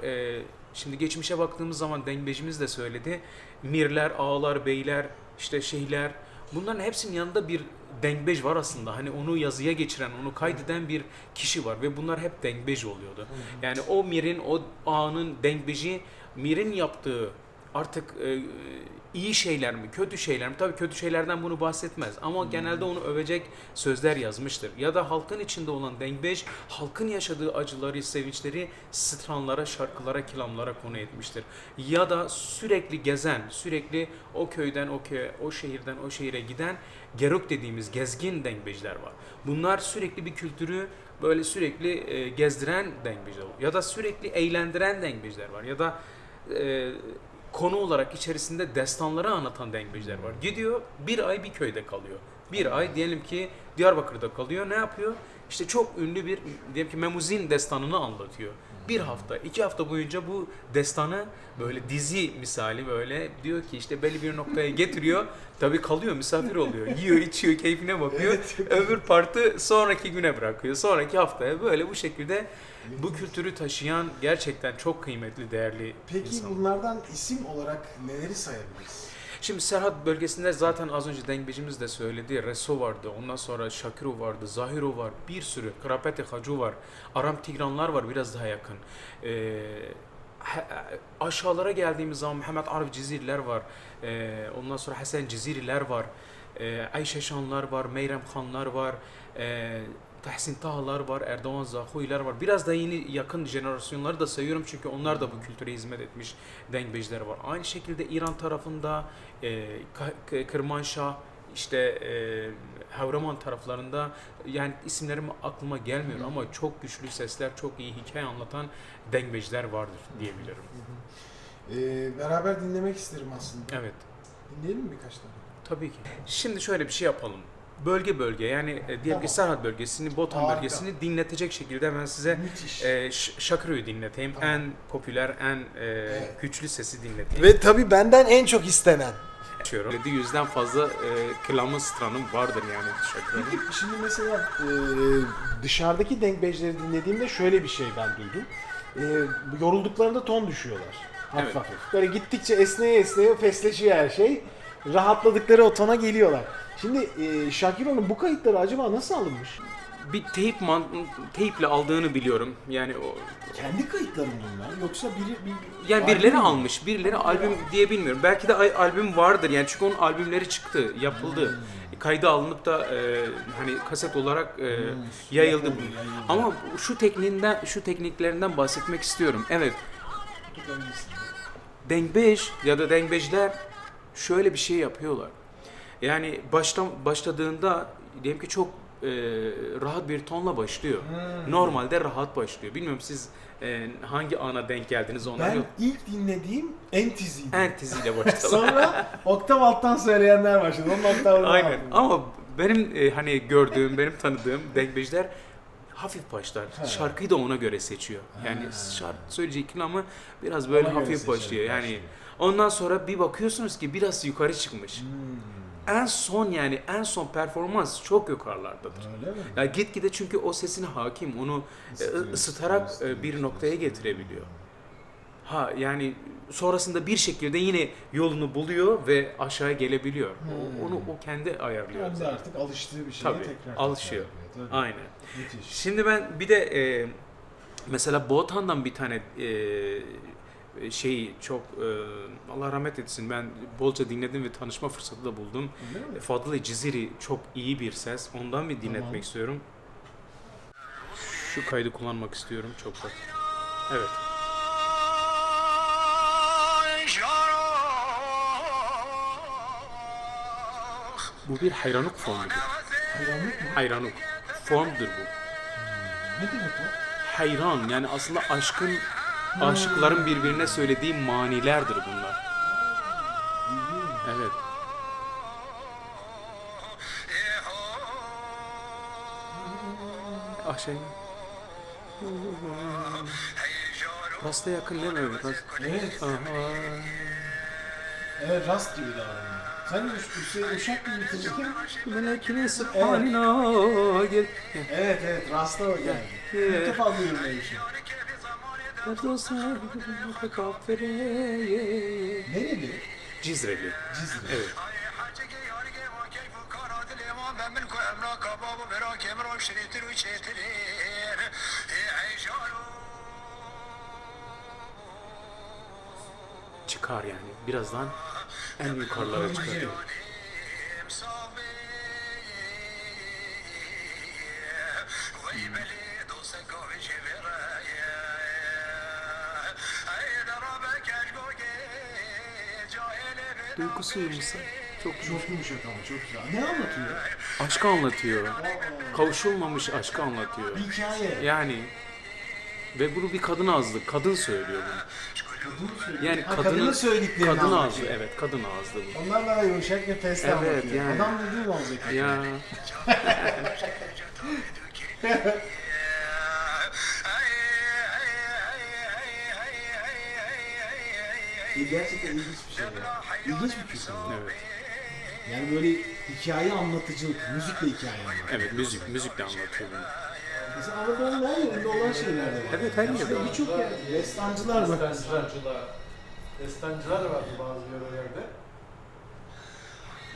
S3: şimdi geçmişe baktığımız zaman Dengbejimiz de söyledi. Mirler, ağalar, beyler, işte şeyhler bunların hepsinin yanında bir Dengbej var aslında. Hani onu yazıya geçiren, onu kaydeden bir kişi var ve bunlar hep Dengbej oluyordu. Yani o mirin, o ağanın Dengbeji mirin yaptığı artık iyi şeyler mi, kötü şeyler mi? Tabii kötü şeylerden bunu bahsetmez ama genelde onu övecek sözler yazmıştır. Ya da halkın içinde olan Dengbej, halkın yaşadığı acıları, sevinçleri stranlara, şarkılara, kelamlara konu etmiştir. Ya da sürekli gezen, sürekli o köyden o köye, o şehirden o şehire giden geruk dediğimiz gezgin Dengbejler var. Bunlar sürekli bir kültürü böyle sürekli gezdiren Dengbejler var. Ya da sürekli eğlendiren Dengbejler var. Ya da konu olarak içerisinde destanları anlatan Dengbejler var. Gidiyor bir ay bir köyde kalıyor. Bir ay diyelim ki Diyarbakır'da kalıyor. Ne yapıyor? İşte çok ünlü bir diyelim ki Memuzin destanını anlatıyor. Bir hafta, 2 hafta boyunca bu destanı böyle dizi misali böyle diyor ki işte belli bir noktaya getiriyor. Tabii kalıyor, misafir oluyor. Yiyor, içiyor, keyfine bakıyor. Öbür partı sonraki güne bırakıyor. Sonraki haftaya böyle bu şekilde bu kültürü taşıyan gerçekten çok kıymetli, değerli
S1: Peki
S3: insanlar.
S1: bunlardan isim olarak neleri sayabiliriz?
S3: Şimdi Serhat bölgesinde zaten az önce Dengbejimiz de söyledi. Reso vardı, ondan sonra Şakiro vardı, Zahiro var, bir sürü. Krapete Hacu var, Aram Tigranlar var biraz daha yakın. Aşağılara geldiğimiz zaman Mehmet Arif Ciziriler var. Ondan sonra Hasan Ciziriler var. Ayşe Şanlar var, Meyrem Khanlar var. Tahsin Tahalar var, Erdoğan Zahuiler var. Biraz da yeni yakın jenerasyonları da sayıyorum çünkü onlar da bu kültüre hizmet etmiş Dengbejler var. Aynı şekilde İran tarafında Kırmanşah, işte Havraman taraflarında yani isimlerim aklıma gelmiyor ama çok güçlü sesler, çok iyi hikaye anlatan Dengbejler vardır diyebilirim.
S1: Beraber dinlemek isterim aslında.
S3: Evet.
S1: Dinleyelim mi birkaç tane?
S3: Tabii ki. Şimdi şöyle bir şey yapalım. Bölge bölge yani diyelim
S1: Tamam.
S3: ki Serhat bölgesini, Botan
S1: Harika.
S3: bölgesini dinletecek şekilde ben size
S1: Müthiş.
S3: Şakırı'yı dinleteyim.
S1: Tamam.
S3: En popüler, en güçlü sesi dinleteyim.
S1: Ve tabii benden en çok istenen.
S3: Açıyorum. 700'den fazla kılamı stranım vardır yani Şakırı'nın.
S1: Şimdi mesela dışarıdaki Dengbejleri dinlediğimde şöyle bir şey ben duydum. Yorulduklarında ton düşüyorlar. Hafif
S3: Evet.
S1: hafif. Böyle gittikçe esneye esneye fesleşiyor her şey. Rahatladıkları o tona geliyorlar. Şimdi Shakiro'nun bu kayıtları acaba nasıl alınmış?
S3: Bir teyple aldığını biliyorum. Yani o
S1: Kendi kayıtları mı bunlar? Yoksa
S3: yani birileri
S1: albüm mü?
S3: almış, birileri albüm diye bilmiyorum. Belki de albüm vardır yani çünkü onun albümleri çıktı, yapıldı. Kayda alınıp da hani kaset olarak yayıldı.
S1: Yapıldı.
S3: Ama şu tekniklerinden bahsetmek istiyorum. Evet. Dengbej ya da Dengbejler şöyle bir şey yapıyorlar. Yani başladığında diyelim ki çok rahat bir tonla başlıyor. Normalde rahat başlıyor. Bilmiyorum siz hangi ana denk geldiniz ondan
S1: Ben
S3: yok.
S1: ilk dinlediğim Entiziydi.
S3: Entiziyle başladı.
S1: Sonra oktav alttan söyleyenler başladı. Onun oktavını
S3: Aynen.
S1: aldım.
S3: Ama benim hani gördüğüm, benim tanıdığım Dengbejler hafif başlar. Şarkıyı da ona göre seçiyor. Yani şarkı söyleyecek kelamı biraz böyle
S1: Ona göre
S3: hafif
S1: seçerek
S3: başlıyor. Yani
S1: başlıyor.
S3: ondan sonra bir bakıyorsunuz ki biraz yukarı çıkmış. En son performans çok yukarılardadır.
S1: Öyle mi?
S3: Ya gitgide çünkü o sesine hakim, onu ısıtarak bir noktaya getirebiliyor. Ha yani sonrasında bir şekilde yine yolunu buluyor ve aşağıya gelebiliyor. Onu o kendi ayarlıyor.
S1: Ben de artık alıştığı bir şeye
S3: Tabii,
S1: tekrar
S3: alışıyor.
S1: tekrar yapıyor.
S3: Aynen.
S1: Tabii. Müthiş.
S3: Şimdi ben bir de mesela Boğatan'dan bir tane şeyi çok Allah rahmet etsin ben bolca dinledim ve tanışma fırsatı da buldum.
S1: Öyle mi?
S3: Fadıl Ciziri çok iyi bir ses. Ondan bir dinletmek
S1: Tamam.
S3: istiyorum. Şu kaydı kullanmak istiyorum çok da. Evet. Bu bir hayranlık formudur.
S1: Hayranlık mı?
S3: Hayranlık formdur bu.
S1: Ne demek o?
S3: Hayran yani aslında aşıkların birbirine söylediği manilerdir bunlar. Evet. Aşağı. Rasta yakın değil mi?
S1: Evet.
S3: Aha.
S1: Evet, rast gibi davranıyor. Sen de uşak gibi bitirirken...
S3: Melekine subhanina gel.
S1: Evet evet, rasta o geldi. İlk defa duyuyorum öyle bir şey. Nereli?
S3: Cizreli.
S1: Cizre.
S3: Evet. Çıkar yani. birazdan en yukarılara çıkartıyor. Duygusuyum musun? Çok güzel.
S1: Çok yumuşak ama çok güzel. Ne anlatıyor?
S3: Aşkı anlatıyor. Kavuşulmamış aşkı anlatıyor.
S1: Bir hikaye.
S3: Yani ve bunu bir kadın ağızlı, kadın söylüyor bunu. Yani
S1: Ha,
S3: kadının
S1: kadının söylediklerini
S3: kadın
S1: anlatıyor.
S3: ağzı, evet kadın ağızlı bu.
S1: Onlar daha yumuşak ve fesli
S3: Evet,
S1: anlatıyor.
S3: yani.
S1: Adam dediği olacak.
S3: Ya
S1: Gerçekten ilginç bir şey ya. İlginç bir kültür.
S3: evet.
S1: Yani böyle hikaye anlatıcılık, müzikle hikaye anlatıyor.
S3: Evet müzikle anlatıyor bunu.
S1: Mesela Anadolu'nun her yerinde olan şeyler de var.
S3: Evet, her
S1: Yani
S3: yerde var.
S1: birçok yer, destancılar var.
S5: Destancılar vardı bazı yörelerde.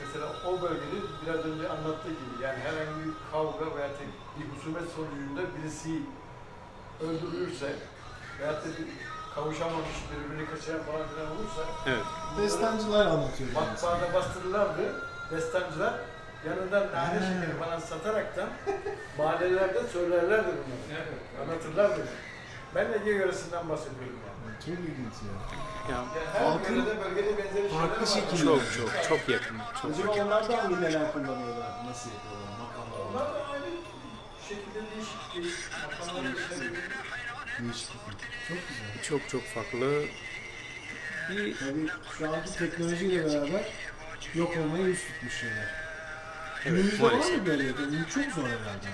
S5: Mesela o bölgede biraz önce anlattığı gibi yani herhangi bir kavga veya bir husumet sonucunda birisi öldürülürse veya da bir kavuşamamış birbirini kaçıran falan filan olursa
S3: Evet.
S1: Destancılar anlatıyor.
S5: matbaada bastırırlardı. Destancılar yanından nane şekeri falan sataraktan mahallelerde söylerlerdi bunu. Anlatırlardı. Ben Ege yöresinden bahsediyorum yani.
S1: Çok ilginç ya.
S3: Ya
S5: Yani her
S1: Halkın
S5: bölgede benzeri şeyler
S1: farklı
S5: var.
S1: şekilde.
S3: çok yakın. Çok
S1: Acaba
S3: yakın.
S1: onlar da hangi neler kullanıyorlar? Nasıl yapıyorlar? Makamlar.
S5: Onlar da aynı şekilde değişik makamlar işleriyle.
S1: Değişik. Çok güzel.
S3: Çok farklı. Bir
S1: Tabii şu anki teknolojiyle beraber yok olmaya yüz tutmuş şeyler.
S3: evet,
S1: Günümüzde var
S3: maalesef.
S1: mı böyle? Bu çok zor herhalde.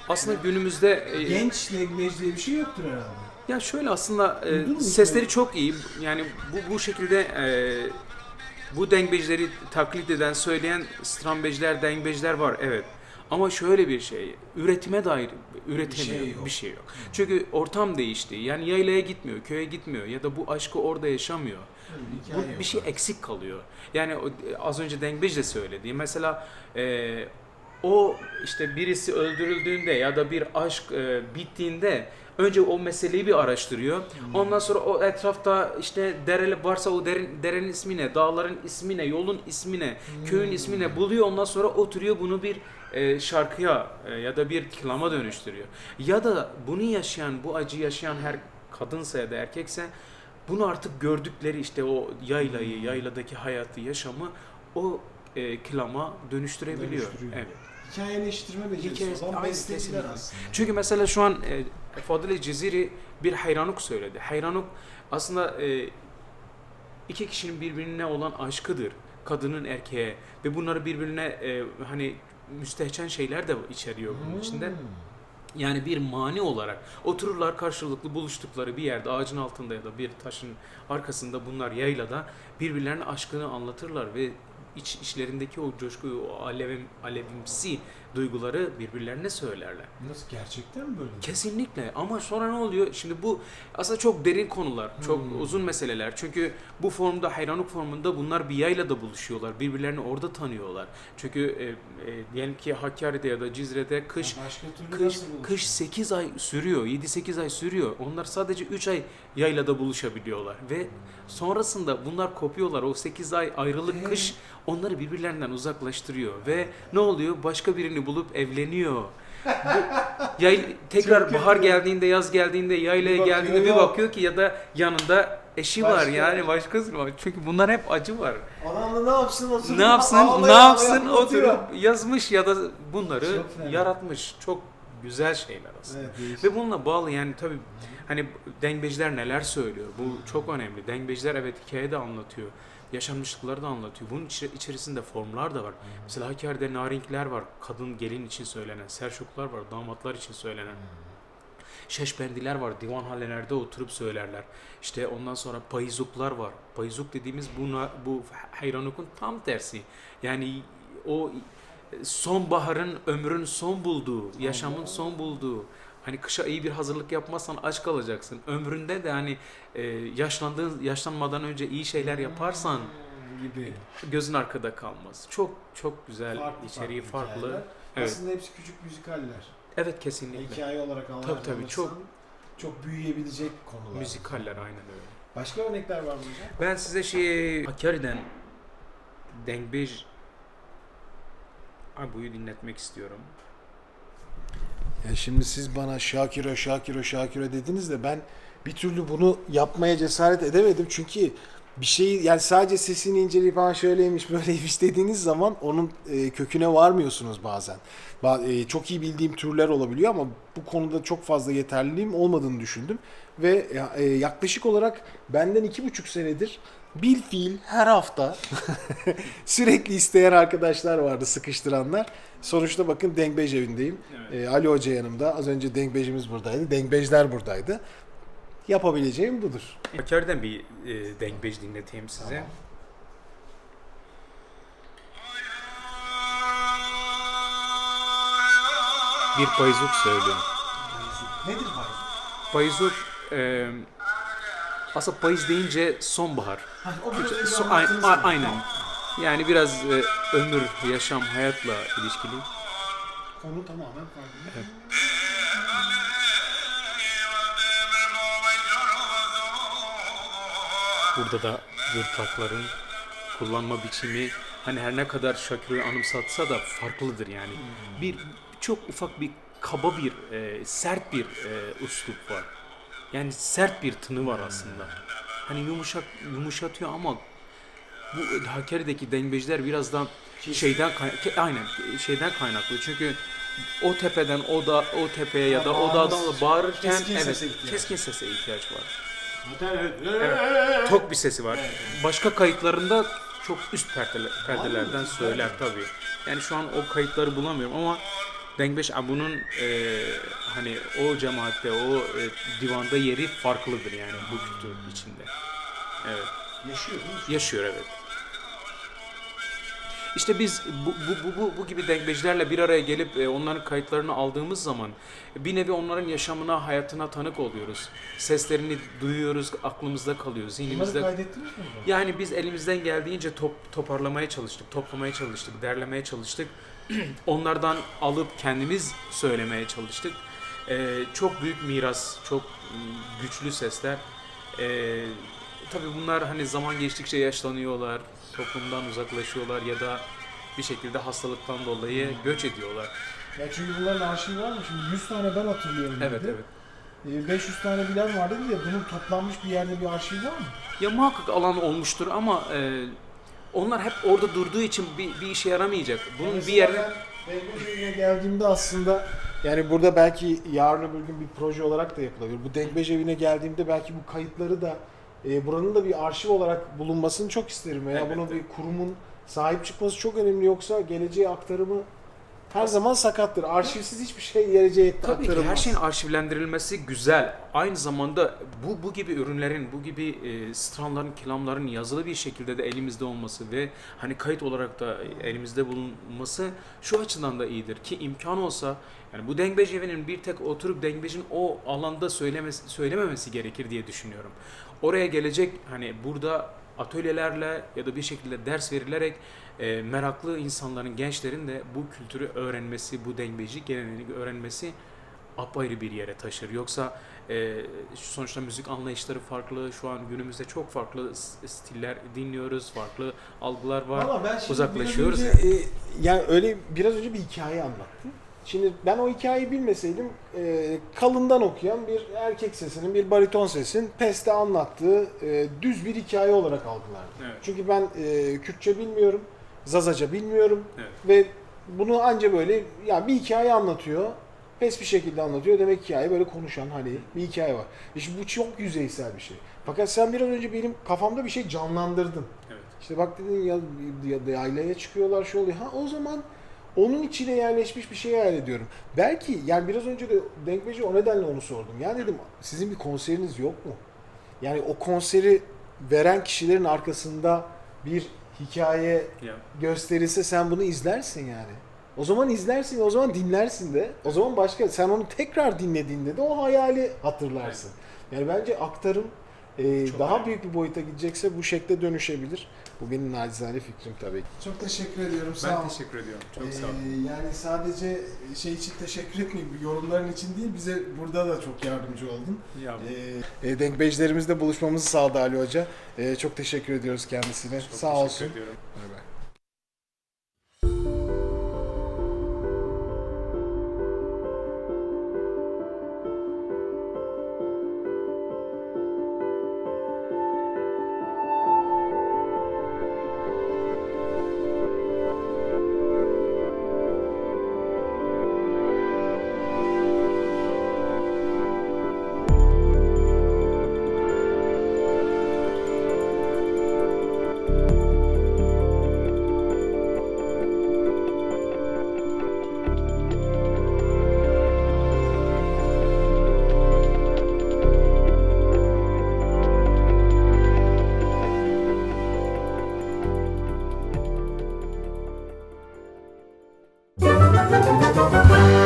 S3: Aslında günümüzde
S1: Genç neglej diye bir şey yoktur herhalde.
S3: ya şöyle aslında
S1: Duydun mu
S3: sesleri
S1: hiç
S3: çok iyi. Yani bu şekilde bu dengbejleri taklit eden, söyleyen strambejler, dengbejler var evet. Ama şöyle bir şey, üretime dair üretemiyor, bir şey yok. Çünkü ortam değişti. Yani yaylaya gitmiyor, köye gitmiyor ya da bu aşkı orada yaşamıyor. Bu bir şey eksik kalıyor. Yani az önce Dengbej de söyledi. Mesela o işte birisi öldürüldüğünde ya da bir aşk bittiğinde önce o meseleyi bir araştırıyor. Ondan sonra o etrafta işte dere varsa o derenin ismi ne, dağların ismi ne, yolun ismi ne, köyün ismi ne buluyor. Ondan sonra oturuyor bunu bir şarkıya ya da bir kilama dönüştürüyor. Ya da bunu yaşayan, bu acıyı yaşayan her kadınsa ya da erkekse bunu artık gördükleri işte o yaylayı, yayladaki hayatı, yaşamı o kilama dönüştürebiliyor.
S1: Dönüştürüyor.
S3: Evet.
S1: Hikayeleştirme becerisi
S3: Hikaye-
S1: olan
S3: Aynen,
S1: besteciler
S3: kesinlikle.
S1: aslında.
S3: Çünkü mesela şu an Fadıl Ceziri bir hayranuk söyledi. Hayranuk aslında iki kişinin birbirine olan aşkıdır. Kadının erkeğe ve bunları birbirine hani müstehcen şeyler de içeriyor bunun içinde. Yani bir mani olarak otururlar karşılıklı buluştukları bir yerde ağacın altında ya da bir taşın arkasında bunlar yaylada birbirlerine aşkını anlatırlar ve içlerindeki o coşkuyu, o alevimsi duyguları birbirlerine söylerler.
S1: Nasıl, gerçekten mi böyle?
S3: Kesinlikle ama sonra ne oluyor? Şimdi bu aslında çok derin konular, çok uzun meseleler. Çünkü bu formda, hayranlık formunda bunlar bir yaylada buluşuyorlar. Birbirlerini orada tanıyorlar. Çünkü diyelim ki Hakkari'de ya da Cizre'de kış
S1: Başka türlü nasıl buluşuyor?
S3: Kış 8 ay sürüyor, 7-8 ay sürüyor. Onlar sadece 3 ay yaylada buluşabiliyorlar. Ve sonrasında bunlar kopuyorlar. O 8 ay ayrılık kış onları birbirlerinden uzaklaştırıyor. Ve ne oluyor? Başka birini bulup evleniyor. Tekrar
S1: Çok
S3: bahar
S1: kötü.
S3: geldiğinde, yaz geldiğinde, yaylaya
S1: Bir bakıyor,
S3: geldiğinde bir
S1: yok.
S3: bakıyor ki ya da yanında eşi var
S1: Başka.
S3: yani başkası var. Çünkü bunlar hep acı var.
S1: Adam da ne yapsın oturup
S3: Ne yapsın?
S1: ağlaya
S3: Ne yapsın?
S1: ağlaya anlatıyor.
S3: Oturup yazmış ya da bunları
S1: Çok fena.
S3: yaratmış. Çok güzel şeyler aslında.
S1: Evet, değişik.
S3: Ve bununla bağlı yani tabii hani dengbejler neler söylüyor? Bu çok önemli. Dengbejler evet hikaye de anlatıyor. Yaşanmışlıkları da anlatıyor. Bunun içerisinde formlar da var. Mesela Hakkari'de narinkler var. Kadın gelin için söylenen. Serşuklar var. Damatlar için söylenen. Şeşbendiler var. Divan halelerde oturup söylerler. İşte ondan sonra payizuklar var. Payizuk dediğimiz bu hayranlıkın tam tersi. Yani o sonbaharın ömrün son bulduğu, yaşamın son bulduğu. Hani kışa iyi bir hazırlık yapmazsan aç kalacaksın. Ömründe de hani yaşlanmadan önce iyi şeyler yaparsan
S1: gibi.
S3: gözün arkada kalmaz. Çok çok güzel içeriği farklı.
S1: hikayeler.
S3: Evet.
S1: Aslında hepsi küçük müzikaller.
S3: Evet kesinlikle.
S1: Hikaye olarak
S3: Tabii,
S1: anlatırsan
S3: çok-
S1: çok büyüyebilecek konular.
S3: Müzikaller aynen öyle.
S1: Başka örnekler var mı hocam?
S3: Ben size Hakkari'den Dengbej Abu'yu dinletmek istiyorum.
S1: Ya şimdi siz bana Şakiro dediniz de ben bir türlü bunu yapmaya cesaret edemedim. Çünkü bir şeyi yani sadece sesini inceleyip şöyleymiş böyleymiş dediğiniz zaman onun köküne varmıyorsunuz bazen. Çok iyi bildiğim türler olabiliyor ama bu konuda çok fazla yeterliliğim olmadığını düşündüm. Ve yaklaşık olarak benden 2,5 senedir bilfiil her hafta sürekli isteyen arkadaşlar vardı, sıkıştıranlar. Sonuçta bakın Dengbej evindeyim. Ali Hoca yanımda. Az önce Dengbej'imiz buradaydı. Dengbejler buradaydı. Yapabileceğim budur.
S3: Hakkari'den bir Dengbej dinleteyim size.
S1: Tamam.
S3: Bir payızuk söylüyor.
S1: Nedir var?
S3: Payızuk aslında payız deyince sonbahar.
S1: O biraz önce
S3: So-
S1: anlattığınız gibi.
S3: aynen. Yani biraz ömür, yaşam, hayatla ilişkili.
S1: Konu tamamen farklı.
S3: Burada da gırtlakların kullanma biçimi hani her ne kadar Şakir'i anımsatsa da farklıdır yani. Bir çok ufak bir kaba bir sert bir üslup var. Yani sert bir tını var aslında. Hani yumuşatıyor ama bu Hakkari'deki Dengbejler biraz daha şeyden kaynaklı. Çünkü o tepeden o tepeye ya da o dağdan bağırırken keskin sese ihtiyaç var. Evet, tok bir sesi var. Başka kayıtlarında çok üst perdelerden söyler tabii. Yani şu an o kayıtları bulamıyorum ama Dengbej Abu'nun hani o cemaatte, o divanda yeri farklıdır yani bu kültür içinde. Evet.
S1: Yaşıyor değil mi?
S3: Yaşıyor evet. İşte biz bu gibi Dengbejlerle bir araya gelip onların kayıtlarını aldığımız zaman bir nevi onların yaşamına, hayatına tanık oluyoruz. Seslerini duyuyoruz, aklımızda kalıyor,
S1: Bunları
S3: zihnimizde.
S1: kaydettiniz mi?
S3: Yani biz elimizden geldiğince toparlamaya çalıştık, toplamaya çalıştık, derlemeye çalıştık. Onlardan alıp kendimiz söylemeye çalıştık. Çok büyük miras, çok güçlü sesler. Tabii bunlar hani zaman geçtikçe yaşlanıyorlar, toplumdan uzaklaşıyorlar ya da bir şekilde hastalıktan dolayı göç ediyorlar.
S1: Ya çünkü bunların arşivi var mı? Şimdi 100 tane ben hatırlıyorum
S3: Evet,
S1: dedi.
S3: evet.
S1: 500 tane bilen var dedi de bunun toplanmış bir yerde bir arşiv var mı?
S3: Ya muhakkak alan olmuştur ama onlar hep orada durduğu için bir işe yaramayacak. Bunun bir yerde...
S1: Ben Dengbej'e geldiğimde aslında yani burada belki yarın öbür gün bir proje olarak da yapılabilir. Bu Dengbej evine geldiğimde belki bu kayıtları da buranın da bir arşiv olarak bulunmasını çok isterim. Veya
S3: Evet,
S1: bunun
S3: evet.
S1: bir kurumun sahip çıkması çok önemli, yoksa geleceğe aktarımı her zaman sakattır. Arşivsiz hiçbir şey geleceğe
S3: Tabii ki
S1: aktarılmaz.
S3: her şeyin arşivlendirilmesi güzel. Aynı zamanda bu gibi ürünlerin, bu gibi stranların, kelamların yazılı bir şekilde de elimizde olması ve hani kayıt olarak da elimizde bulunması şu açıdan da iyidir ki imkan olsa yani bu Dengbej evinin bir tek oturup Dengbej'in o alanda söylememesi gerekir diye düşünüyorum. Oraya gelecek hani burada atölyelerle ya da bir şekilde ders verilerek meraklı insanların, gençlerin de bu kültürü öğrenmesi, bu Dengbej'i geleneğini öğrenmesi apayrı bir yere taşır. Yoksa sonuçta müzik anlayışları farklı. Şu an günümüzde çok farklı stiller dinliyoruz, farklı algılar var.
S1: Ama ben şimdi
S3: uzaklaşıyoruz.
S1: biraz önce, yani öyle biraz önce bir hikaye anlattım. Şimdi ben o hikayeyi bilmeseydim kalından okuyan bir erkek sesinin, bir bariton sesin Pest'te anlattığı düz bir hikaye olarak algılardım.
S3: Evet.
S1: Çünkü ben Kürtçe bilmiyorum, Zazaca bilmiyorum
S3: Evet.
S1: ve bunu anca böyle yani bir hikaye anlatıyor. Pes bir şekilde anlatıyor. Demek hikaye böyle konuşan hani bir hikaye var. İşte bu çok yüzeysel bir şey. Fakat sen biraz önce benim kafamda bir şey canlandırdın.
S3: Evet.
S1: İşte bak dedin ya yaylaya çıkıyorlar şu oluyor. Ha o zaman onun içine yerleşmiş bir şey hayal ediyorum. Belki yani biraz önce de Dengbej'e o nedenle onu sordum. Yani dedim sizin bir konseriniz yok mu? Yani o konseri veren kişilerin arkasında bir hikaye
S3: Ya.
S1: gösterilse sen bunu izlersin yani. O zaman izlersin, o zaman dinlersin de. O zaman başka, sen onu tekrar dinlediğinde de o hayali hatırlarsın. Yani bence aktarım Daha büyük bir boyuta gidecekse bu şekle dönüşebilir. Bu benim nacizane fikrim tabii ki. Çok teşekkür ediyorum. Sağ
S3: Ben
S1: ol.
S3: teşekkür ediyorum. Çok sağ olun.
S1: Yani sadece şey için teşekkür etmeyeyim, yorumların için değil, bize burada da çok yardımcı oldun.
S3: Ya,
S1: Denkbejlerimizle buluşmamızı sağladı Ali Hoca. Çok teşekkür ediyoruz kendisine.
S3: çok
S1: Sağ
S3: teşekkür
S1: olsun.
S3: ediyorum.
S1: Bay bay.
S7: Thank you.